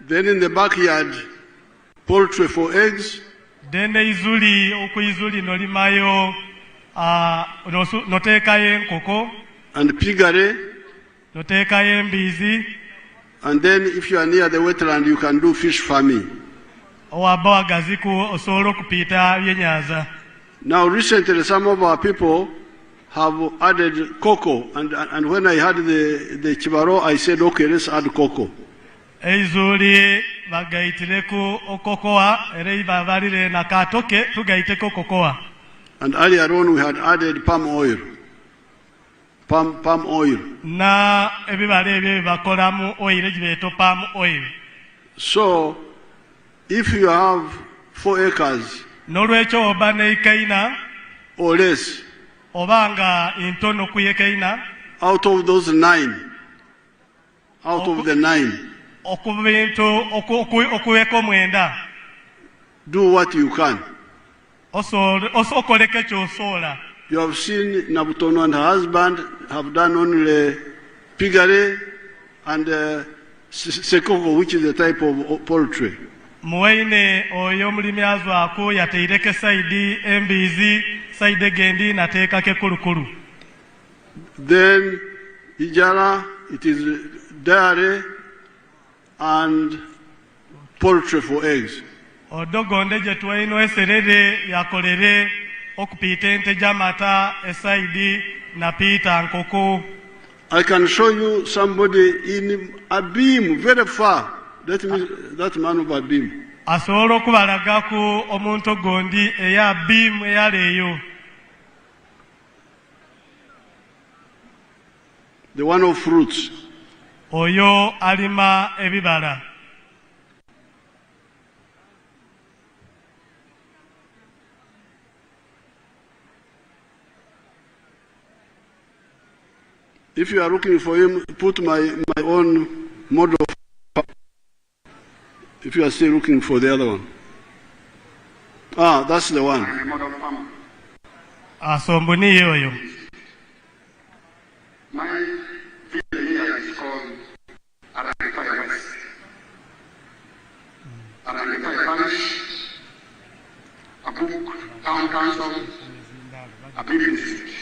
Then in the backyard, poultry for eggs. Then izuli okuizuli nolimayo notekayo enkoko. And piggery. Notekayo embizi. And then if you are near the wetland, you can do fish farming. Owabawa gaziku osolo kupita byenyaza. Now recently some of our people have added cocoa, and when I had the chibaro, I said, okay, let's add cocoa. Eizuli bagaitireko okokoa, erei bavarire nakatoke tugaiteko kokoa. And earlier on we had added palm oil. Palm oil. Na ebibale ebyo bakolamu oil ejibeto palm oil. So If you have 4 acres N'olwekyo oba n'ekeina or less, obanga intono ku yekeina, out of those 9, out of the 9, okubintu okuweka 9, do what you can. Okoleke ky'osoola. You have seen Nabutono and her husband have done only piggery and sekoko, which is a type of poultry. Muwaine oyo omulimi azwaako yateireke saidi embizi saidi egendi nateekako kulukulu. Then Ijara, it is dairy and poultry for eggs. Odogonde gye twalina eserere yakolere okupiita ente gy'amata esaidi napiita nkoko. I can show you somebody in Abim, very far. That means that man of Abim. Asobola okubalagako omuntu gondi eya Abim eyaleeyo. The one of fruits. Oyo alima ebibala. If you are looking for him, put my own model. If you are still looking for the other one. Ah, that's the one. Asombuni oyo. My field here is called Arikuronda West. Arikuronda Parish, a book, town council, a building district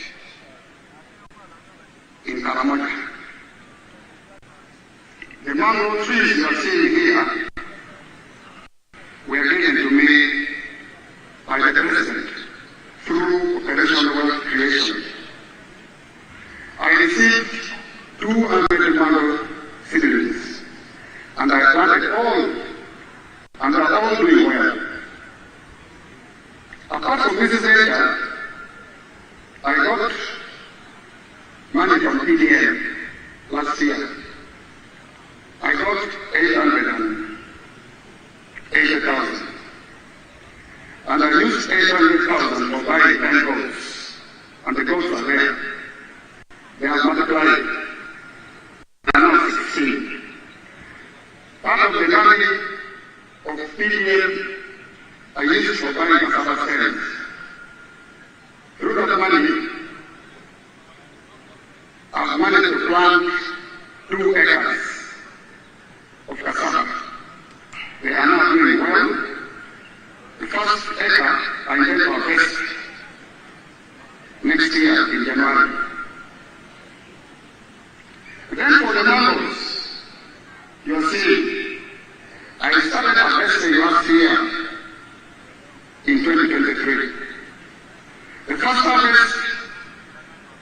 in Karamoja. The mango trees you are seeing here were given to me by the President through Operation Wealth Creation. I received 200 mango seedlings, and I planted all, and they are all doing well. Apart from this area, I got money from PDM last year. I got 880,000. And I used 800,000 for buying 10 goats. And the goats are there. They have multiplied. They are now 16. Part of the money of PDM I used for buying cassava stems. Through that money, I've managed to plant 2 acres of cassava. They are now doing well. The first acre I intend to harvest next year in January. Then for the mangoes, you are seeing, I started harvesting last year in 2023. The first harvest,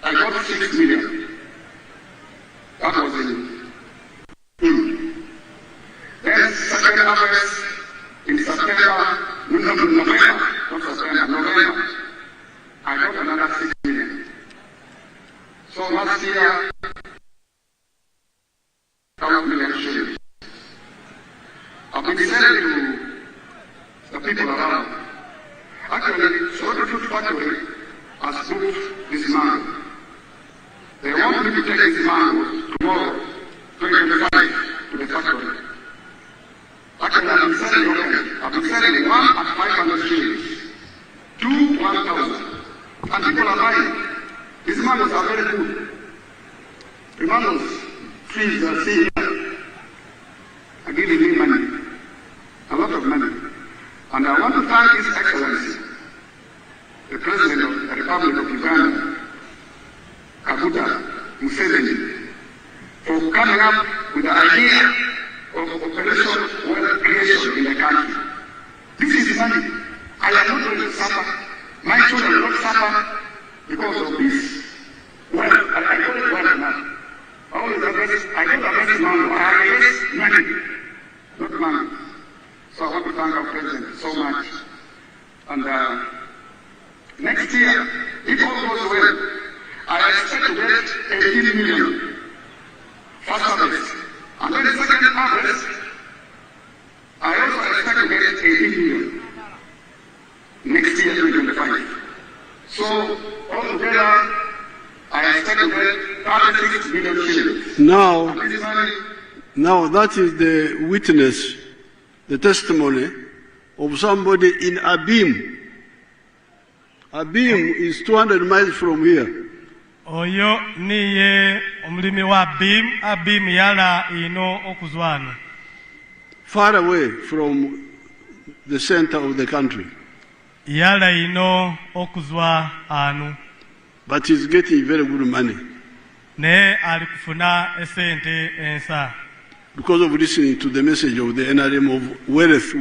I got 6 million. That was in June. Then second harvest in September, November, I got another 6 million. So last year, 12 million shillings. I've been selling to the people around. Actually, Soda Fruit Factory has booked this mango. They want me to take this mango tomorrow, 2025, to the factory. Actually, I've been selling locally. I've been selling 1 at 500 shillings, 2 1,000. And people are buying. These mangoes are very good. The mangoes trees are seeing are giving me money, a lot of money. And I want to thank His Excellency, the President of the Republic of Uganda, Museveni, for coming up with the idea of Operation Wealth Creation in the country. This is money. I am not going to suffer. My children will not suffer because of this wealth. I call it wealth now. I don't invest money. I invest money, not money. So I want to thank our President so much. And next year, if all goes well, I expect to get 18 million first harvest. And then the second harvest, I also expect to get So altogether, I expect to get 36 million shillings. Now that is the witness, the testimony of somebody in Abim. Abim is 200 miles from here. Oyo niye omulimi wa Abim yala ino okuzwano. Far away from the center of the country. Yala ino okuzwa anu. But he's getting very good money. Ne alikufuna esente ensa. Because of listening to the message of the NRM of wealth.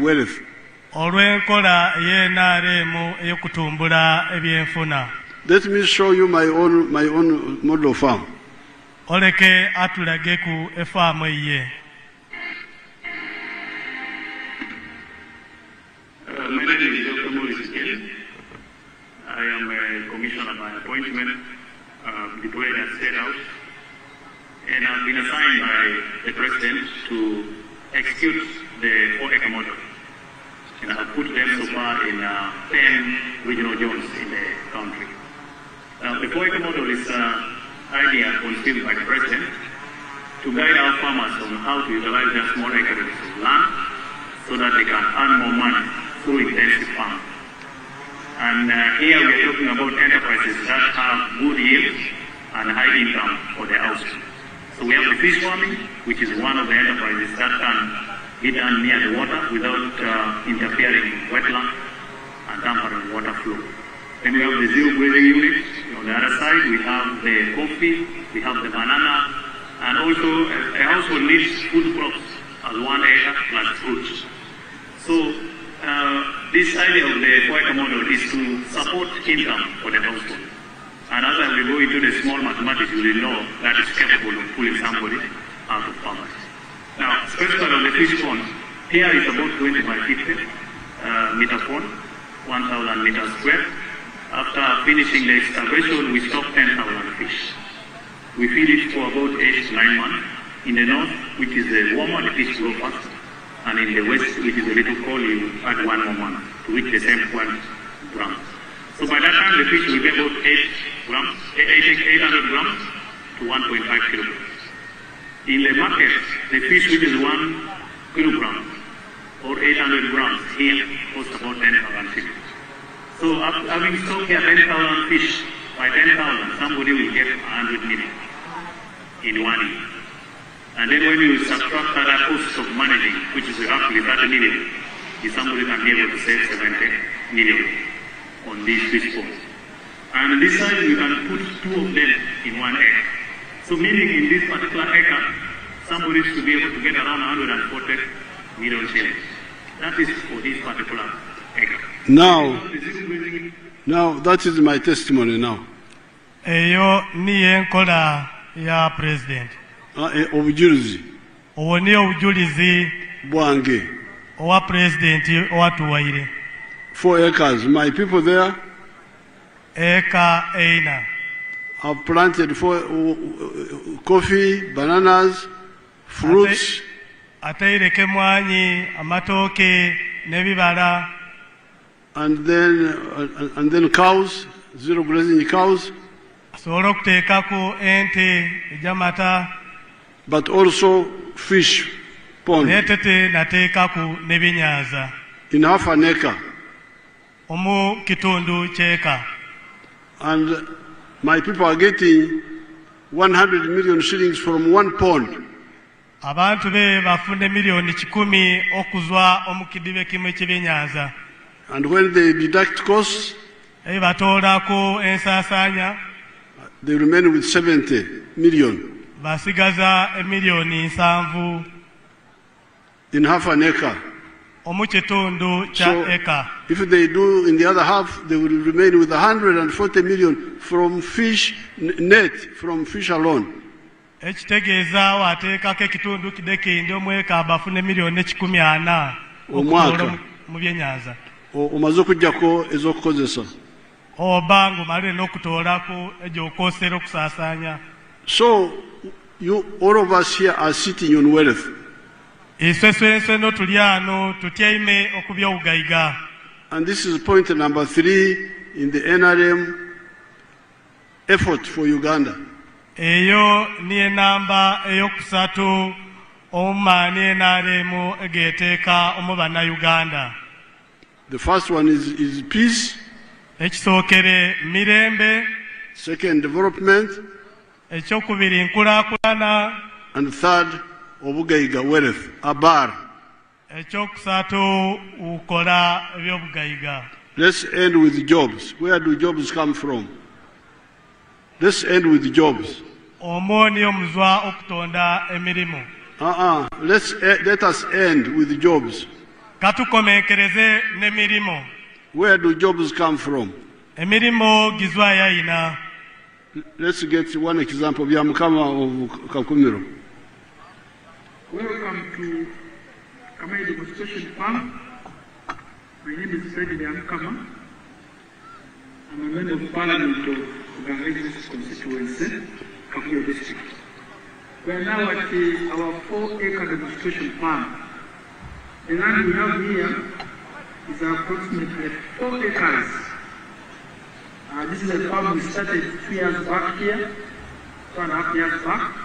Olwenkola y'NRM eyokutumbula ebyenfuna. Let me show you my own model farm. Oleke atulage ku efaamu ye. My name is Dr. Omuri. I am a commissioner by appointment, deployed at State House, and I've been assigned by the President to execute the 4-acre model. And I've put them so far in 10 regional zones in the country. The 4-acre model is an idea conceived by the President to guide our farmers on how to utilize their small acreage of land so that they can earn more money through intensive farming. And here we are talking about enterprises that have good yields and high income for their household. So we have the fish farming, which is one of the enterprises that can be done near the water without interfering in wetland and tampering water flow. Then we have the zero grazing unit. On the other side, we have the coffee, we have the banana, and also a household needs food crops as 1 acre plus fruits. So this idea of the 4-acre model is to support income for the household. And as I will go into the small mathematics, you will know that it's capable of pulling somebody out of poverty. Now, specifically on the fish pond, here is about 20 by 50 meter pond, 1,000 meters square. After finishing the excavation, we stock 10,000 fish. We feed it for about 8 to 9 months. In the north, which is the warmer, the fish grow fast. And in the west, which is a little cold, you add 1 more month to reach the same 1 gram. So by that time, the fish will be about 800 grams to 1.5 kilograms. In the market, the fish which is 1 kilogram or 800 grams here costs about 10,000 shillings. So having stocked here 10,000 fish, by 10,000, somebody will get 100 million in 1 year. And then when you subtract the cost of managing, which is roughly 30 million, somebody can be able to save 70 million on these fish ponds. And on this side, we can put 2 of them in 1 acre. So meaning in this particular acre, somebody should be able to get around 140 million shillings. That is for this particular acre. Now that is my testimony now. Eyo niye nkola ya President. Obujulizi. Owo niyo obujulizi bwange. Owa President owatuwaire. 4 acres. My people there. Eka eina. I've planted coffee, bananas, fruits. Ataireke mwanyi, amatoke, nebibala. And then cows, zero grazing cows. But also fish pond. In half an acre. And my people are getting 100 million shillings from 1 pond. Abantu be bafune milioni 10 okuzwa omukidibe kimwe ky'ebyenyanza. And when they deduct costs, they remain with 70 million. In half an acre. So if they do in the other half, they will remain with 140 million from fish net, from fish alone. Omwaka. Omaze okujjako ez'okukozesa. So all of us here are sitting on wealth. And this is point number 3 in the NRM effort for Uganda. Eyo niye namba eyokusatu omani NRM egeteka omubana Uganda. The first one is peace. Ekisokere mirembe. Second, development. Ekyokubiri nkulakulana. And third, obugaiga wealth, abar. Ekyokusatu ukola ebyobugaiga. Let's end with jobs. Where do jobs come from? Let's end with jobs. Omoni omuzwa okutonda emirimu. Let us end with jobs. Katukomenkereze n'emirimu. Where do jobs come from? Emirimu gizwa yayina. Let's get one example. Byamukama of Kakumiro. Welcome to Kamai Demonstration Farm. My name is Fred Byamukama. I'm a member of Parliament of Uganga's constituency, Kakuyo district. We are now at our 4-acre demonstration farm. The land we have here is approximately 4 acres. This is a farm we started 2 years back here, 2.5 years back.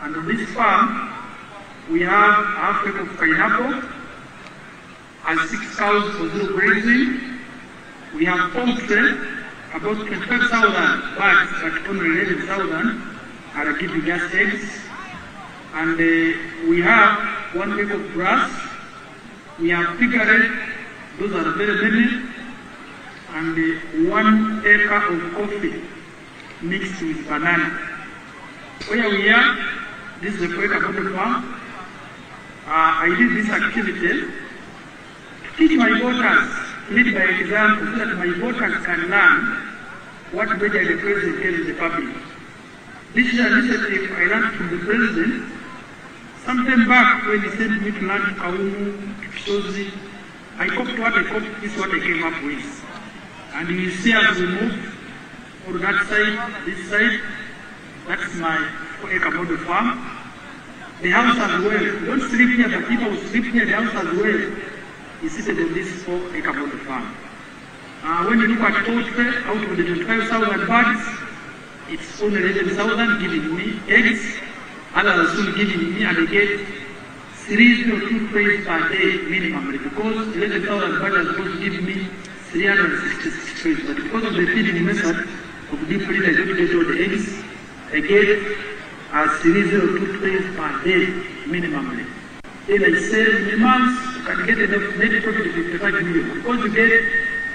And on this farm, we have half acre of pineapple and 6 cows for zero grazing. We have poultry, about 25,000 birds, but only 11,000 are giving us eggs. And we have 1 acre of grass. We have piggery, those are very many. And 1 acre of coffee mixed with banana. Where we are, this is the Kweka Bottle Farm. I did this activity to teach my daughters, lead by example, so that my daughters can learn what measure the president tells the public. This is an initiative I learned from the president sometime back when he sent me to learn Kaumu, Kisozi. I copied what I copied, this is what I came up with. And you see as we move on that side, this side, that's my 4-acre model farm. The house as well. Don't sleep here, but people will sleep here, the house as well is seated on this 4-acre model farm. When you look at poultry, out of the 25,000 birds, it's only 11,000 giving me eggs. Others are soon giving me, and they get 3 or 2 trays per day minimally, because 11,000 birds are supposed to give me 366 trays. But because of the feeding method of deep freeze, I don't get all the eggs. I get 3 or 2 trays per day minimally. Then I sell in a month, you can get a net profit of 55 million. Because you get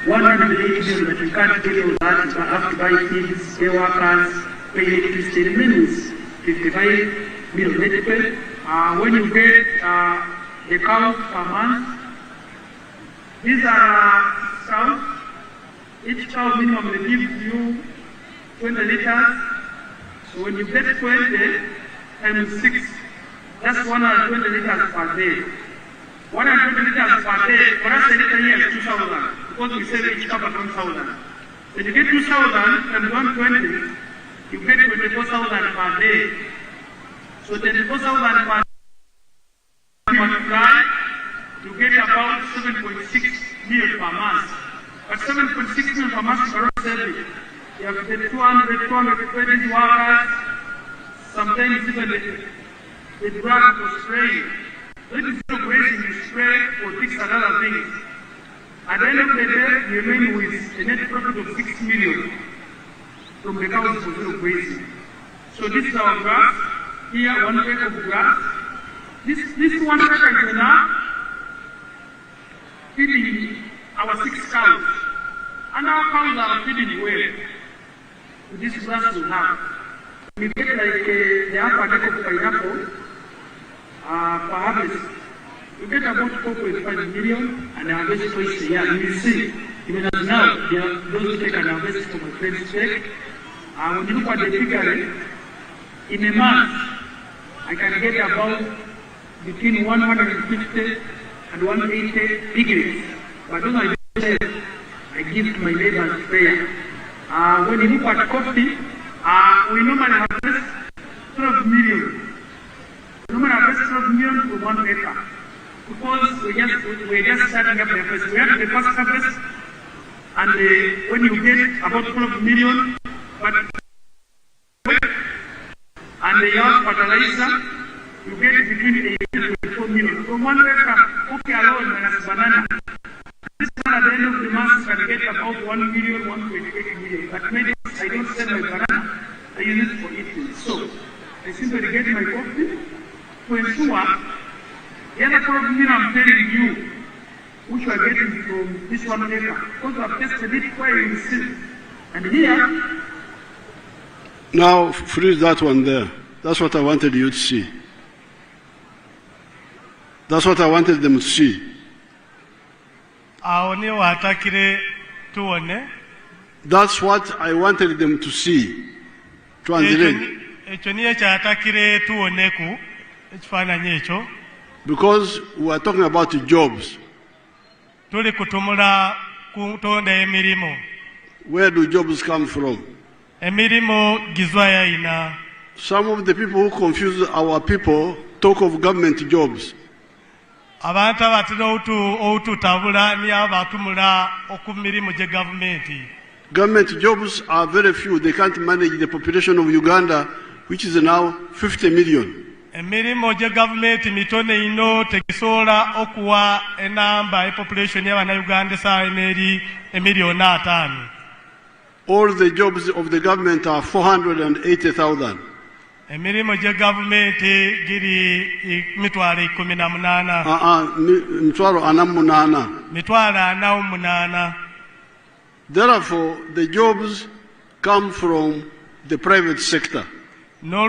180 million, but you can't pay all that. You have to buy things, pay workers, pay electricity. The minimum is 55 million net pay. When you get the cows per month, these are cows. Each cow minimum gives you 20 liters. So when you get 20 times 6, that's 120 liters per day. 120 liters per day, for us a liter here is 2,000, because we sell each cup at 1,000. So you get 2,000 times 120, you get 24,000 per day. So 24,000 per day multiply, you get about 7.6 million per month. But 7.6 million per month is around 7. You have the 220 workers, sometimes even the drug for spraying. When you stop grazing, you spray or fix and other things. At the end of the day, you remain with a net profit of 6 million from the cows for zero grazing. So this is our grass. Here, 1 acre of grass. This 1 acre is enough feeding our 6 cows. And our cows are feeding well. This grass we have. We get like the upper deck of pineapple per harvest. We get about 4.5 million and harvest twice a year. You will see, even as now, those who take an harvest from a friend's take. When you look at the piggery, in a month, I can get about between 150 and 180 piggeries. But those are I give to my neighbors prayer. When you look at coffee, we normally harvest 12 million. We normally harvest 12 million for 1 acre. Because we're just starting up the harvest. We have the first harvest, and when you get about 12 million, but and the young fertilizer, you get between 18 and 24 million. From 1 acre, coffee alone minus banana. This one at the end of the month can get about 1 million, 1.8 million. But maybe I don't sell my banana, I use it for eating. So I simply get my coffee to ensure the other problem I'm telling you, which you are getting from this 1 acre, because I've tested it where you see. And here, now freeze that one there. That's what I wanted you to see. That's what I wanted them to see. That's what I wanted them to see. Translate. Because we are talking about jobs. Where do jobs come from? Some of the people who confuse our people talk of government jobs. Government jobs are very few. They can't manage the population of Uganda, which is now 50 million. All the jobs of the government are 480,000. Therefore, the jobs come from the private sector. Now,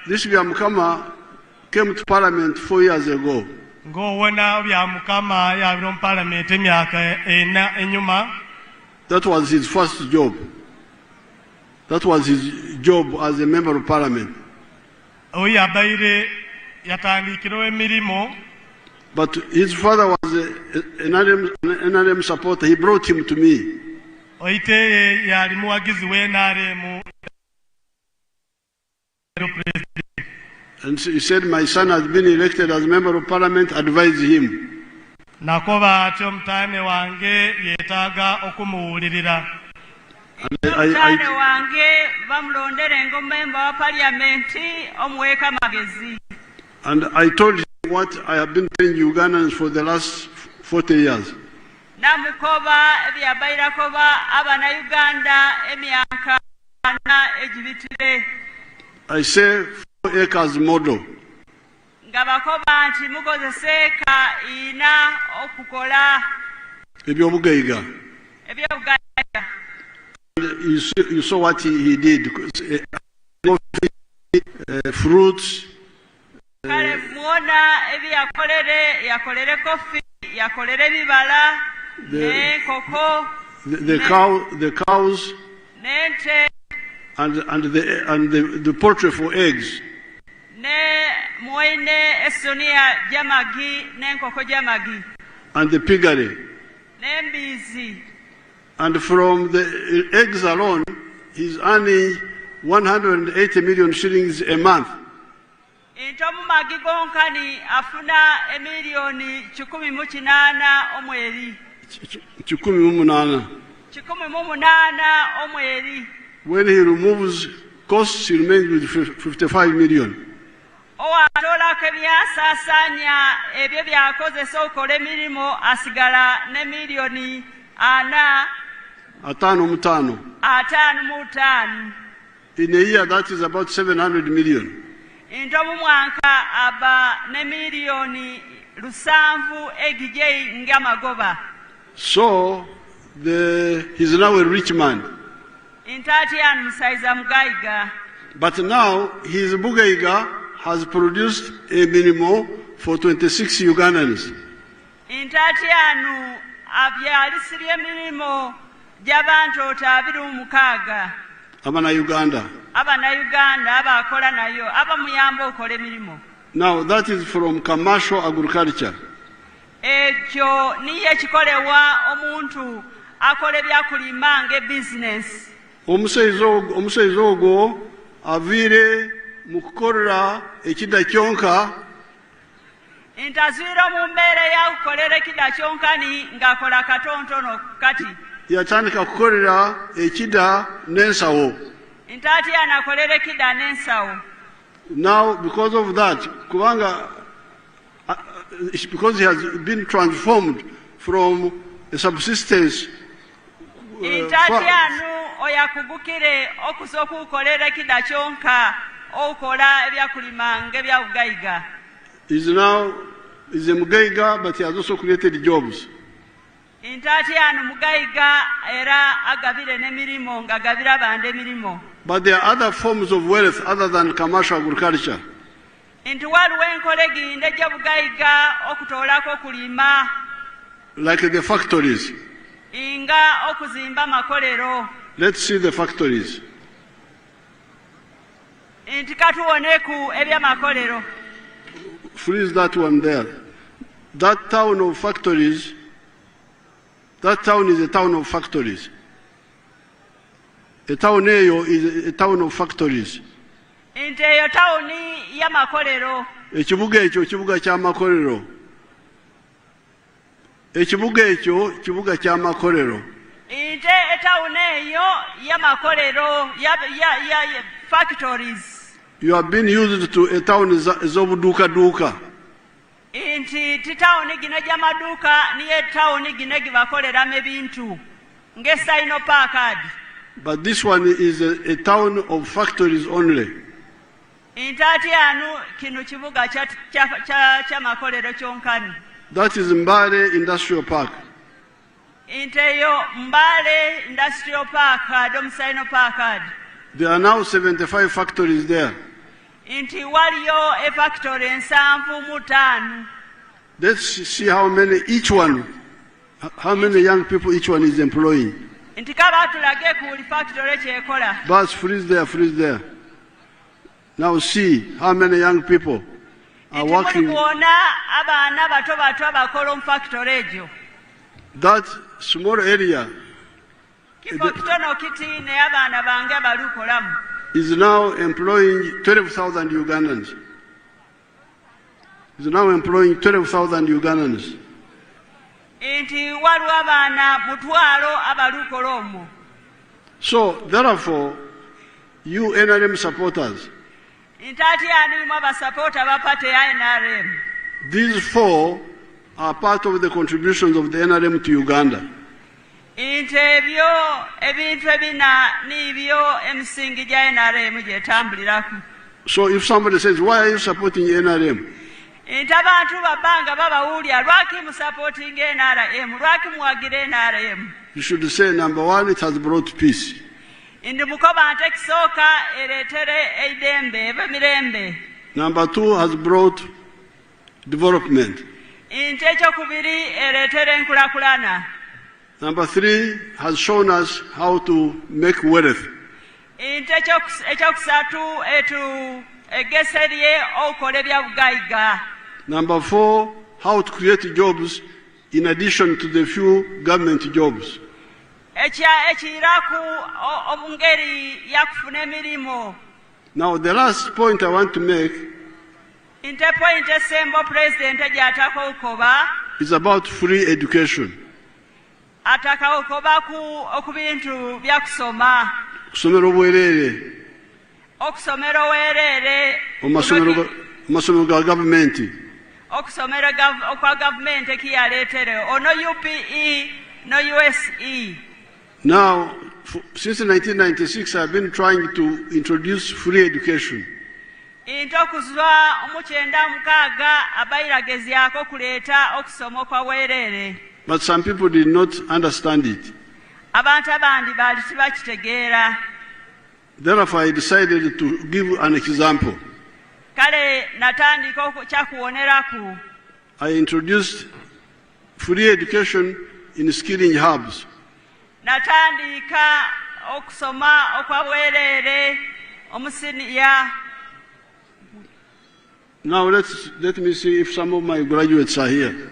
this Byamukama came to Parliament 4 years ago. That was his first job. That was his job as a member of Parliament. But his father was an NRM supporter. He brought him to me. And he said, my son has been elected as a member of Parliament, advise him. And I told him what I have been telling Ugandans for the last 40 years. I say 4 acres model. You saw what he did. Fruits. The cows and the poultry for eggs. And the piggery. And from the eggs alone, he's earning 180 million shillings a month. When he removes costs, he remains with 55 million. In a year, that is about 700 million. So, he's now a rich man. But now, his Bugaiga has produced a minimum for 26 Ugandans. Abana Uganda. Now that is from commercial agriculture. Omusaiza ogwo avire mukukorera ekida kyonka Intazwira mu mbeera ya kukolera ekida kyonkani ng'akola katontono kati. Yatandika kukolera ekida n'ensawo. Ntaati anakolera ekida n'ensawo. Now, because of that, because he has been transformed from a subsistence Ntaati anu oyakugukire okusoka okukolera ekida kyonka okola ebyakulima ng'ebyabugaiga. Is a Mugaiga, but he has also created jobs. Ntaati anu mugaiga era agabire n'emirimu ng'agabira bande emirimu. But there are other forms of wealth other than commercial agriculture. Nti waliwo enkola egindi ejja bugaiga okutoolako okulima. Like the factories. Inga okuzimba makolero. Let's see the factories. Nti katuwoneku ebyamakolero. Freeze that one there. That town of factories, that town is a town of factories. A town is a town of factories. Nti eyo tawuni y'amakolero. Ekibuga ekyo kibuga ky'amakolero. Ekibuga ekyo kibuga ky'amakolero. Nti etawuni eyo y'amakolero ya factories. You have been used to a town ez'obuduukaduuka. Nti titawuni gino gy'amaduuka niyo etawuni gino gibakoleramu ebintu ng'Esino Packard. But this one is a town of factories only. Ntaati anu kino kibuga ky'amakolero kyonkani. That is Mbale Industrial Park. Nti eyo Mbale Industrial Park Sino Packard. There are now 75 factories there. Nti waliyo factory 75. Let's see how many young people each one is employing. Nti kaba tulage ku factory kyekola. Bus, freeze there. Now see how many young people are working. Abaana bato abakola mu factory egyo. That small area is now employing 12,000 Ugandans. Is now employing 12,000 Ugandans. So, therefore, you NRM supporters, these four are part of the contributions of the NRM to Uganda. So if somebody says, why are you supporting NRM? You should say, number one, it has brought peace. Number two, has brought development. Number three, has shown us how to make wealth. Number four, how to create jobs in addition to the few government jobs. Now the last point I want to make is about free education. Okusomera obwereere. Omasomero ga gavumenti. Okusomera okwa gavumenti ekiyaleetere ono UPE no USE. Now, since 1996, I've been trying to introduce free education. But some people did not understand it. Therefore, I decided to give an example. I introduced free education in skilling hubs. Now let me see if some of my graduates are here.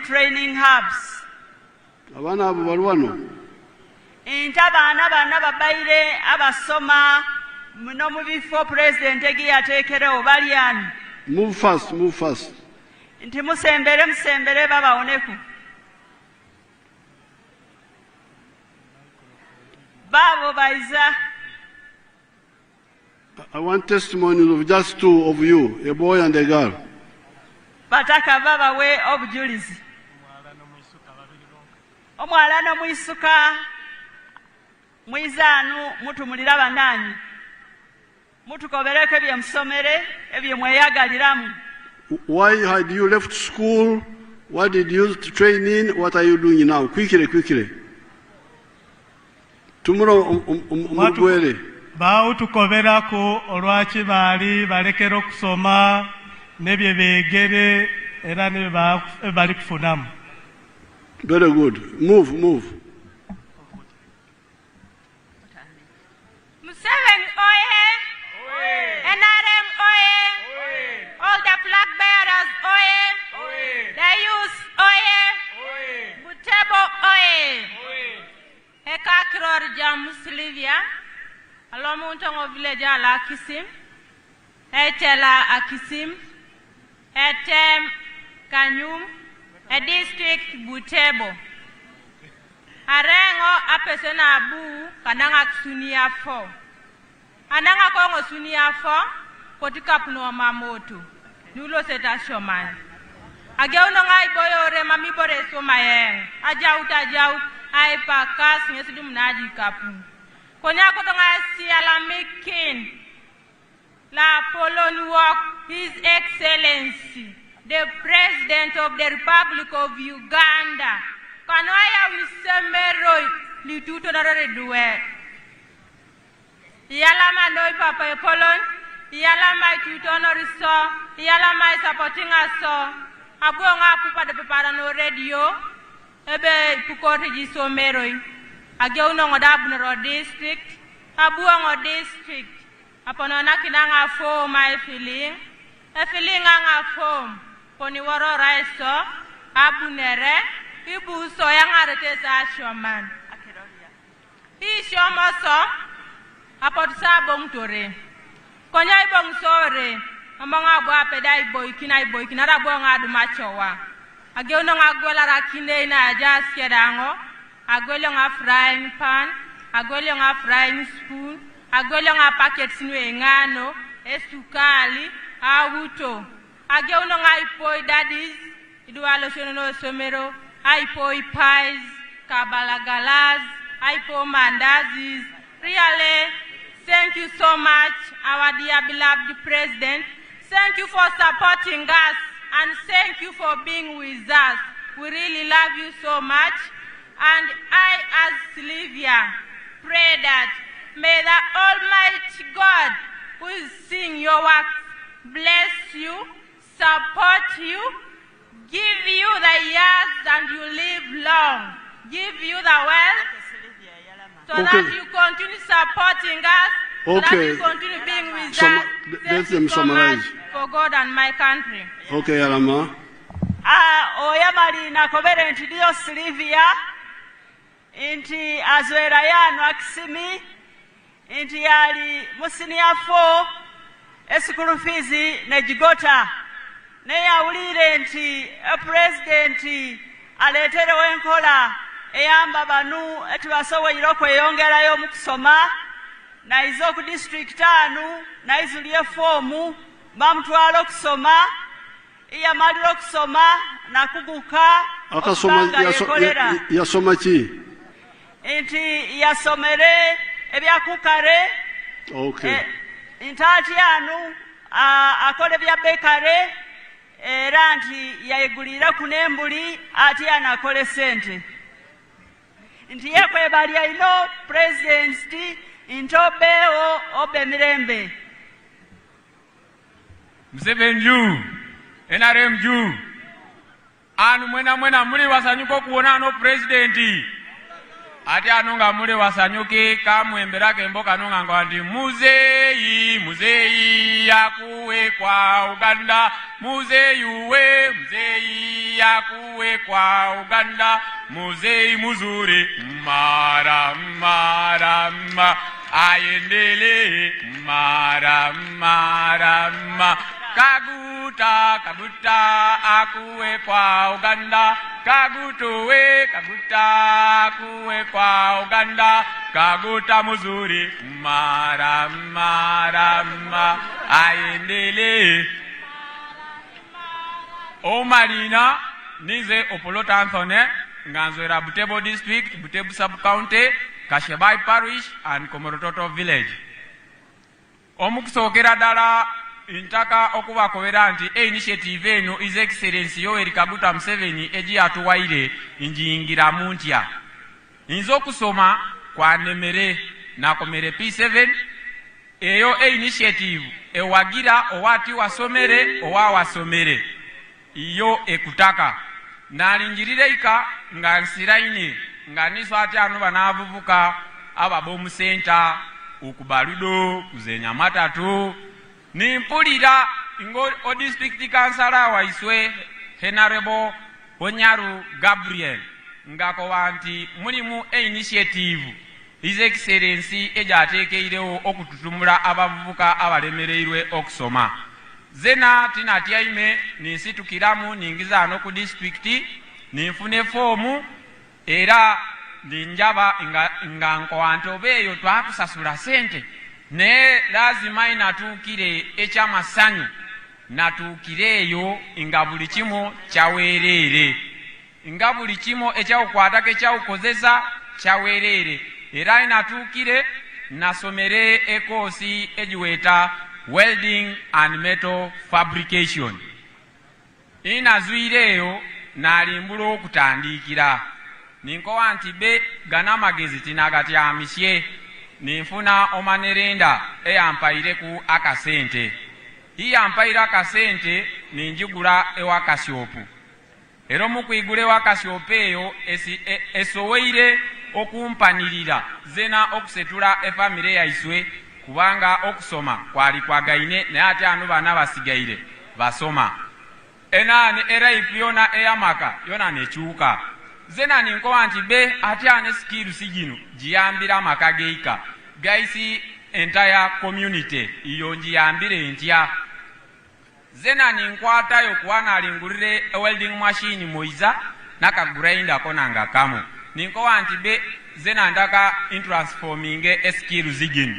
Training hubs. Abana abo bali wano. Abaana babaire abasoma No movie for President Egia take it over Balian. Move fast, move fast. Inti musembere baba oneku. Babo baiza. I want testimonies of just two of you, a boy and a girl. Bataka baba we obujulizi. Omwala no mwisuka mwizanu mutu mulira bananyi. Mutu kobereke bye msomere ebye mweyagaliramu. Why had you left school? What did you train in? What are you doing now? Quickly. Tomorrow umugwere. Bautukoberako olwaki bali balekera okusoma nebye beegere era ne bali kufunamu. Very good. Move. Museveni oye! NRM oye! All the flag bearers oye! The youth oye! Butebo oye! Eka kirori jamu Silvia. Alomu untongo village ala Akisim. Etela Akisim. Etem Kanyum. A district Butebo. Arengo apesena abu kananga sunia 4. Ananga kongo sunia 4 kotika puno mamoto. Nulo seta shoman. Ageuno ngai boyore mami bore so mayeng. Ajaut ai pakas ngesidu mnaji kapu. Konya kotonga siala making la Polon walk His Excellency the President of the Republic of Uganda. Kanwaya wisemero lituto narore duwe. Yalama noi papa Polon. Yalama tutonoriso. Yalama supporting us. Abuonga pupa de pepara no radio. Ebe pukoti jisomeroi. Ageuno ngodabu district. Abuongo district. Aponona kinanga fo my feeling. A feeling anga form. Poni waro raiso. Abunere. Ibu so yang arete sa shoman. Hi shomoso. Apot sa bong tore. Konya ibong sore. Amanga bwa peda iboy kinara bonga adu machowa. Ageuno ngagwela rakinde na just kedango. Agwelo nga frying pan. Agwelo nga frying spoon. Agwelo nga packet sinwe ngano. Esukali. Awuto. Ageuno nga ipoi daddies. Idualo shono somero. Aipoi pies. Kabalagalas. Aipo mandazis. Really, thank you so much, our dear beloved President. Thank you for supporting us and thank you for being with us. We really love you so much. And I, as Sylvia, pray that may the Almighty God who is seeing your work bless you, support you, give you the years and you live long, give you the wealth, so that you continue supporting us, so that you continue being with us. Thank you so much for God and my country. Okay, Alama. Oyamali nakobere nti dio Sylvia, inti azwera yanu akisimi, inti yali musinia 4, esukuru fizi nejigota. Neya ulire nti president aletere wenkola eyamba banu etubasowe iroko yongera yo mukusoma na izo ku district 5 na izuliye formu bamutwala okusoma iya maliro kusoma na kuguka akasoma yasoma ki inti yasomere ebyakukare. Okay. Intati anu akole bya bekare era nti yayegulira kunembuli ati anakole sente. Nti yekwebalya ino president intobeo obe mirembe. Museveni juu, NRM juu. Anu mwena muli wasanyuko kuona no presidenti. ate anonga mule wasanyuke kamwembera kembo kanonga ngwandi muzeyi muzeyi yakuwe kwa Uganda muzeyi we muzeyi yakuwe kwa Uganda muzeyi muzuri mara mara ma ayendele mara mara ma kaguta kaguta akuwe kwa Uganda kaguto we kaguta akuwe kwa Uganda kaguta muzuri mara mara ma ayendele Omarina nize opolota Anthony nganzwera Butebo district Butebo sub county Kashebai parish and Komorototo village omukusokera dala intaka okubakobera nti initiative eno His Excellency Yoweri Kaguta Museveni eji atuwaire injingira muntya inzo kusoma kwa nemere nakomere P7 eyo initiative ewagira owati wasomere owa wasomere iyo ekutaka nalinjirire ika nga nsiraine nga niso ati anu banavuvuka ababomu center ukubaludo kuzenya matatu nimpulira ngo o district councilor waiswe Honorable Onyaru Gabriel ngako wanti mulimu initiative His Excellency ejatekeirewo okututumula abavuvuka abalemereirwe okusoma zena tinatyaime ninsitukiramu ningiza no ku district ninfune fomu era ninjaba nga nkowanti obeeyo twakusasula sente ne lazima inatukire ekyamasanyu natukireeyo nga buli kimu kyaweerere nga buli kimu ekyawukwatako ekyawukozesa kyaweerere era inatukire nasomere ekoosi egiweta welding and metal fabrication inazwireeyo nalimbula okutandikira ninkowa nti be gana magezi tinagatyamisye ninfuna omanerenda eyampaireku akasente iyampaire akasente ninjigula ewakasyopu era mukwigula ewakasyopu eyo esoweire okumpanirira zena okusetula efamire yaiswe kubanga okusoma kwali kwagaine naye ate anu bana basigaire basoma enani era ipiona eyamaka yona nekyuka zena ninkowa nti be ate ane skill sigino giyambira amaka geika gaisi entire community iyo njiyambire ntya zena ninkwatayo kuwana alingulire welding machine moiza naka grinder konanga kamo ninkowa nti be zena ndaka intransforming skill sigino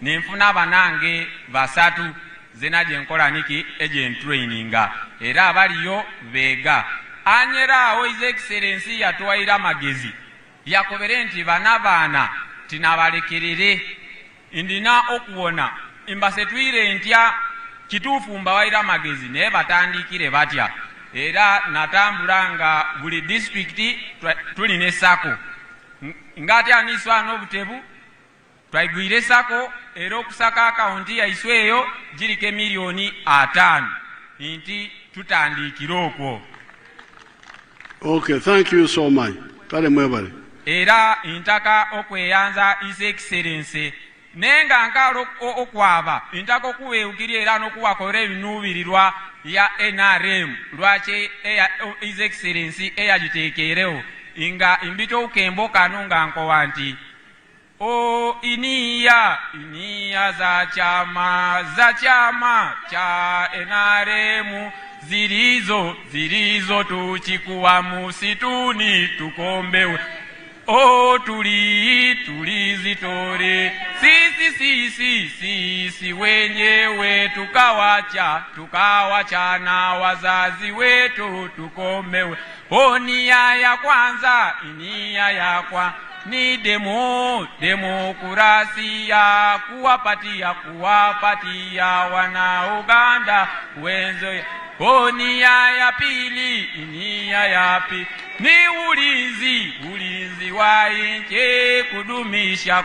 ninfuna banange basatu zena jenkola niki agent traininga era abaliyo vega anyerawo His Excellency yatwaira magezi yakobere nti bana tinabalekerere indina okuwona imbasetwire ntya kituufu mbawaira magezi naye batandikire batya era natambula nga buli district tuline sako ngati aniswa n'Obutebu twaigwire sako era okusaka akaunti yaiswe eyo girike milioni 5 nti tutandikire okwo. Okay, thank you so much. Kale mwebale. Era intaka okweyanza His Excellency nenga nkalo okwaba intaka okuweukirira era n'okuwakora ebinuubirirwa ya NRM lwache His Excellency eyagiteekerewo inga imbito ukembo kanunga nkowa nti o iniya za chama cha NRM zilizo tuchikuwa musituni tukombewe o tulizitore sisi wenyewe tukawacha na wazazi wetu tukombewe o nia ya kwanza inia yakwa ni demokrasia kuwapatia wana Uganda wenzo O nia ya pili, nia ya pili ni ulinzi wa nchi,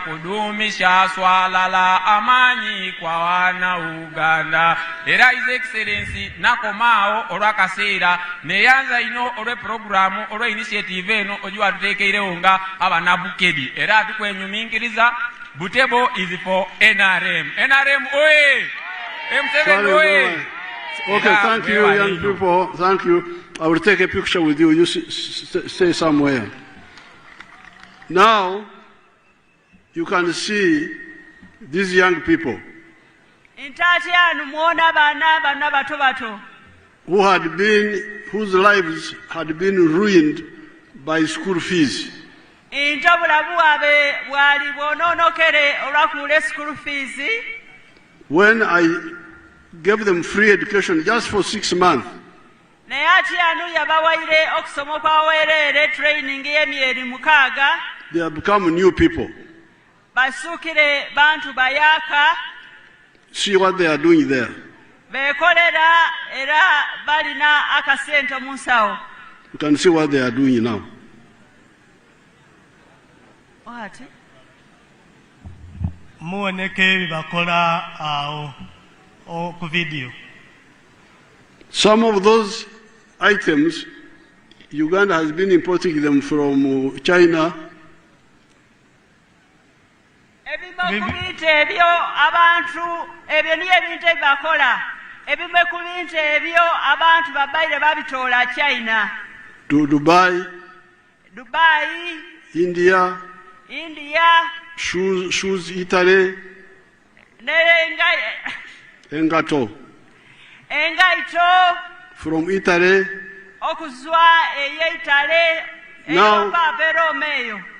kudumisha swala la amani kwa wana Uganda. Era His Excellency nakomao olwakaseera neyanza ino olwe programu olwe initiative eno ojua tutekeire onga abana Bukedi. Era tukwenyumingiriza Butebo is for NRM. NRM oye! M7 oye! Okay, thank you, young people. Thank you. I will take a picture with you. You stay somewhere. Now, you can see these young people whose lives had been ruined by school fees. When I gave them free education just for 6 months, they have become new people. See what they are doing there. You can see what they are doing now. What? Some of those items, Uganda has been importing them from China. To Dubai, India, shoes Italy, Engato. From Italy.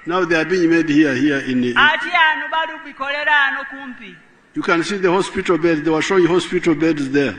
Now they are being made here in you can see the hospital beds. They were showing hospital beds there.